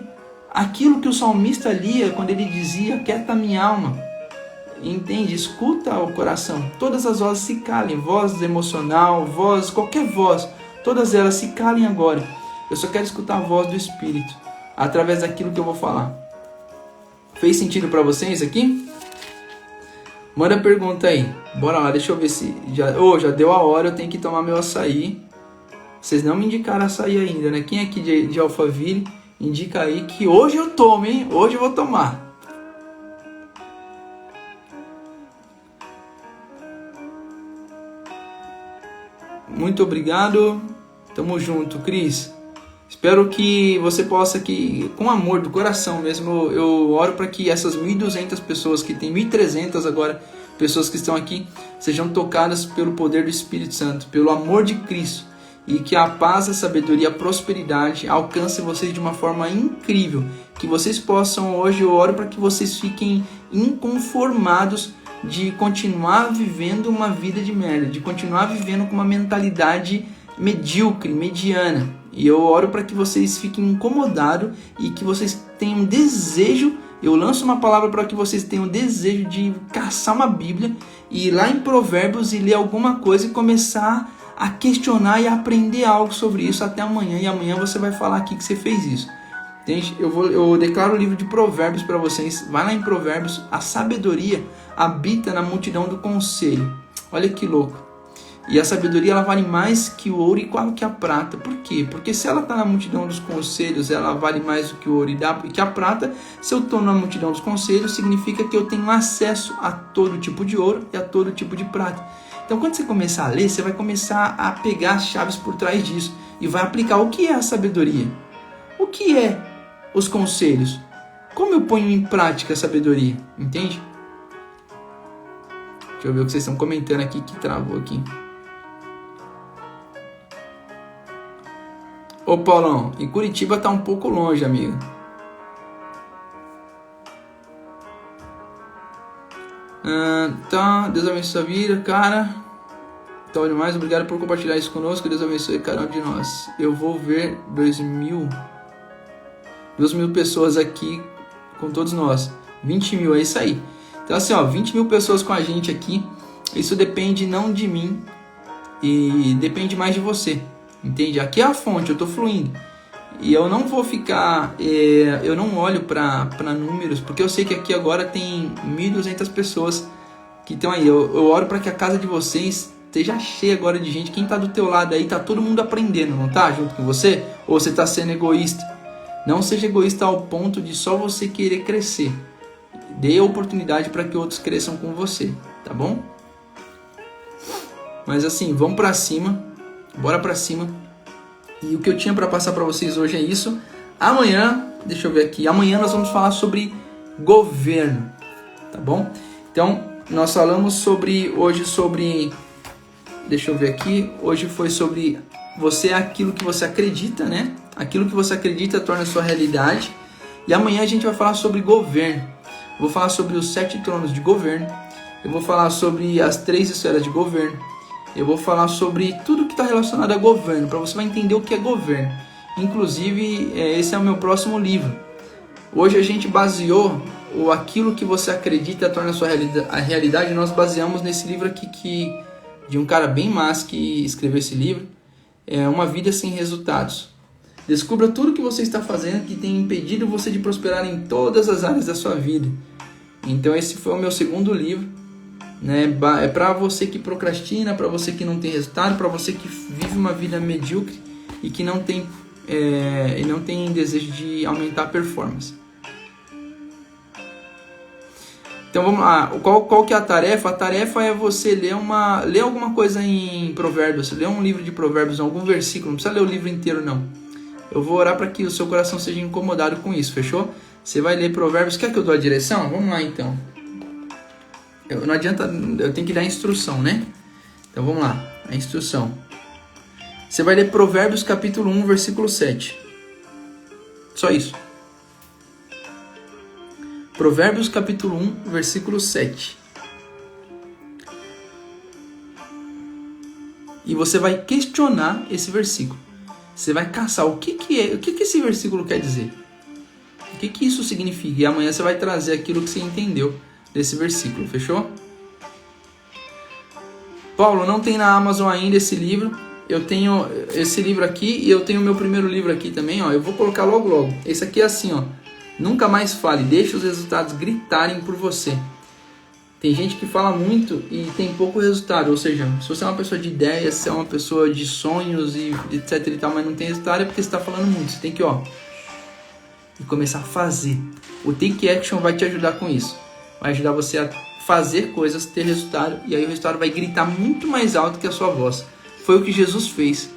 aquilo que o salmista lia quando ele dizia: quieta minha alma. Entende? Escuta o coração. Todas as vozes se calem. Voz emocional, voz, qualquer voz. Todas elas se calem agora. Eu só quero escutar a voz do Espírito através daquilo que eu vou falar. Fez sentido para vocês aqui? Manda pergunta aí. Bora lá, deixa eu ver se... já deu a hora, eu tenho que tomar meu açaí. Vocês não me indicaram açaí ainda, né? Quem é aqui de Alphaville, indica aí que hoje eu tomo, hein? Hoje eu vou tomar. Muito obrigado. Tamo junto, Cris. Espero que você possa, que com amor do coração mesmo, eu oro para que essas 1.200 pessoas, que tem 1.300 agora, pessoas que estão aqui, sejam tocadas pelo poder do Espírito Santo, pelo amor de Cristo, e que a paz, a sabedoria, a prosperidade alcance vocês de uma forma incrível, que vocês possam hoje, eu oro para que vocês fiquem inconformados de continuar vivendo uma vida de merda, de continuar vivendo com uma mentalidade medíocre, mediana. E eu oro para que vocês fiquem incomodados e que vocês tenham desejo. Eu lanço uma palavra para que vocês tenham desejo de caçar uma Bíblia e ir lá em Provérbios e ler alguma coisa e começar a questionar e a aprender algo sobre isso até amanhã. E amanhã você vai falar aqui que você fez isso. Entende? Eu declaro o livro de Provérbios para vocês. Vai lá em Provérbios. A sabedoria habita na multidão do conselho. Olha que louco. E a sabedoria, ela vale mais que o ouro e que a prata. Por quê? Porque se ela está na multidão dos conselhos, ela vale mais do que o ouro e que a prata. Se eu estou na multidão dos conselhos, significa que eu tenho acesso a todo tipo de ouro e a todo tipo de prata. Então, quando você começar a ler, você vai começar a pegar as chaves por trás disso e vai aplicar o que é a sabedoria. O que é os conselhos? Como eu ponho em prática a sabedoria? Entende? Deixa eu ver o que vocês estão comentando aqui, que travou aqui. Ô Paulão, em Curitiba tá um pouco longe, amigo. Tá, Deus abençoe a vida, cara. Então, demais, obrigado por compartilhar isso conosco. Deus abençoe cada um de nós. Eu vou ver 2.000 pessoas aqui com todos nós. 20 mil, é isso aí. Então assim, 20 mil pessoas com a gente aqui. Isso depende não de mim e depende mais de você. Entende? Aqui é a fonte, eu estou fluindo. E eu não vou ficar... eu não olho para números, porque eu sei que aqui agora tem 1.200 pessoas que estão aí. Eu oro para que a casa de vocês esteja cheia agora de gente. Quem está do teu lado aí, tá todo mundo aprendendo, não tá? Junto com você? Ou você está sendo egoísta? Não seja egoísta ao ponto de só você querer crescer. Dê a oportunidade para que outros cresçam com você, tá bom? Mas assim, vamos para cima. Bora pra cima. E o que eu tinha para passar para vocês hoje é isso. Amanhã, deixa eu ver aqui. Amanhã nós vamos falar sobre governo, tá bom? Então, nós falamos hoje sobre... Deixa eu ver aqui. Hoje foi sobre você é aquilo que você acredita, né? Aquilo que você acredita torna sua realidade. E amanhã a gente vai falar sobre governo. Vou falar sobre os 7 tronos de governo. Eu vou falar sobre as 3 esferas de governo. Eu vou falar sobre tudo que está relacionado a governo, para você vai entender o que é governo. Inclusive, esse é o meu próximo livro. Hoje a gente baseou aquilo que você acredita torna a sua realidade. Nós baseamos nesse livro aqui de um cara bem massa que escreveu esse livro. É Uma Vida Sem Resultados. Descubra tudo que você está fazendo que tem impedido você de prosperar em todas as áreas da sua vida. Então esse foi o meu segundo livro. É para você que procrastina, para você que não tem resultado, para você que vive uma vida medíocre e que não tem desejo de aumentar a performance. Então vamos lá, qual que é a tarefa? A tarefa é você ler alguma coisa em Provérbios, ler um livro de Provérbios, algum versículo, não precisa ler o livro inteiro não. Eu vou orar para que o seu coração seja incomodado com isso, fechou? Você vai ler Provérbios, quer que eu dou a direção? Vamos lá então. Não adianta, eu tenho que dar a instrução, né? Então vamos lá, a instrução. Você vai ler Provérbios capítulo 1, versículo 7. Só isso. Provérbios capítulo 1, versículo 7. E você vai questionar esse versículo. Você vai caçar o que esse versículo quer dizer. O que isso significa. E amanhã você vai trazer aquilo que você entendeu desse versículo, fechou? Paulo, não tem na Amazon ainda esse livro. Eu tenho esse livro aqui e eu tenho o meu primeiro livro aqui também, ó. Eu vou colocar logo. Esse aqui é assim, ó. Nunca mais fale, deixe os resultados gritarem por você. Tem gente que fala muito e tem pouco resultado. Ou seja, se você é uma pessoa de ideias, se é uma pessoa de sonhos e etc e tal, mas não tem resultado, é porque você está falando muito. Você tem que, e começar a fazer. O Take Action vai te ajudar com isso. Vai ajudar você a fazer coisas, ter resultado, e aí o resultado vai gritar muito mais alto que a sua voz. Foi o que Jesus fez.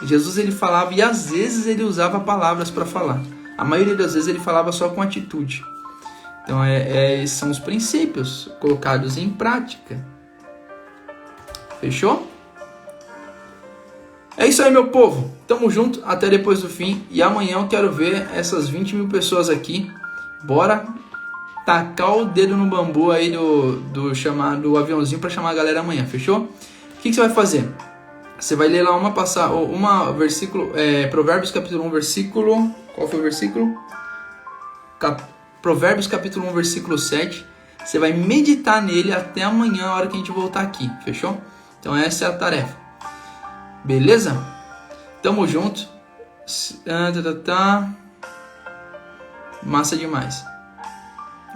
Jesus, ele falava e às vezes ele usava palavras para falar. A maioria das vezes ele falava só com atitude. Então esses são os princípios colocados em prática. Fechou? É isso aí, meu povo. Tamo junto até depois do fim. E amanhã eu quero ver essas 20 mil pessoas aqui. Bora tacar o dedo no bambu aí do aviãozinho para chamar a galera amanhã. Fechou? O que você vai fazer? Você vai ler lá uma versículo, Provérbios capítulo 1, versículo... Qual foi o versículo? Provérbios capítulo 1, versículo 7. Você vai meditar nele até amanhã, a hora que a gente voltar aqui. Fechou? Então essa é a tarefa. Beleza? Tamo junto. Massa demais.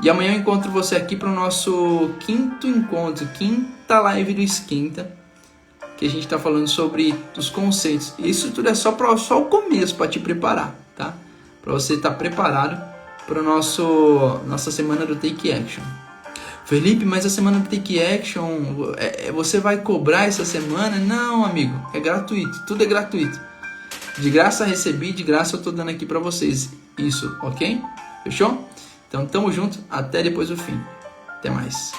E amanhã eu encontro você aqui para o nosso quinta live do Esquenta. que a gente está falando sobre os conceitos. Isso tudo é só o começo para te preparar, tá? Para você estar preparado para nossa semana do Take Action. Felipe, mas a semana do Take Action, você vai cobrar essa semana? Não, amigo, é gratuito, tudo é gratuito. De graça recebi, de graça eu tô dando aqui para vocês isso, ok? Fechou? Então tamo junto, até depois do fim. Até mais.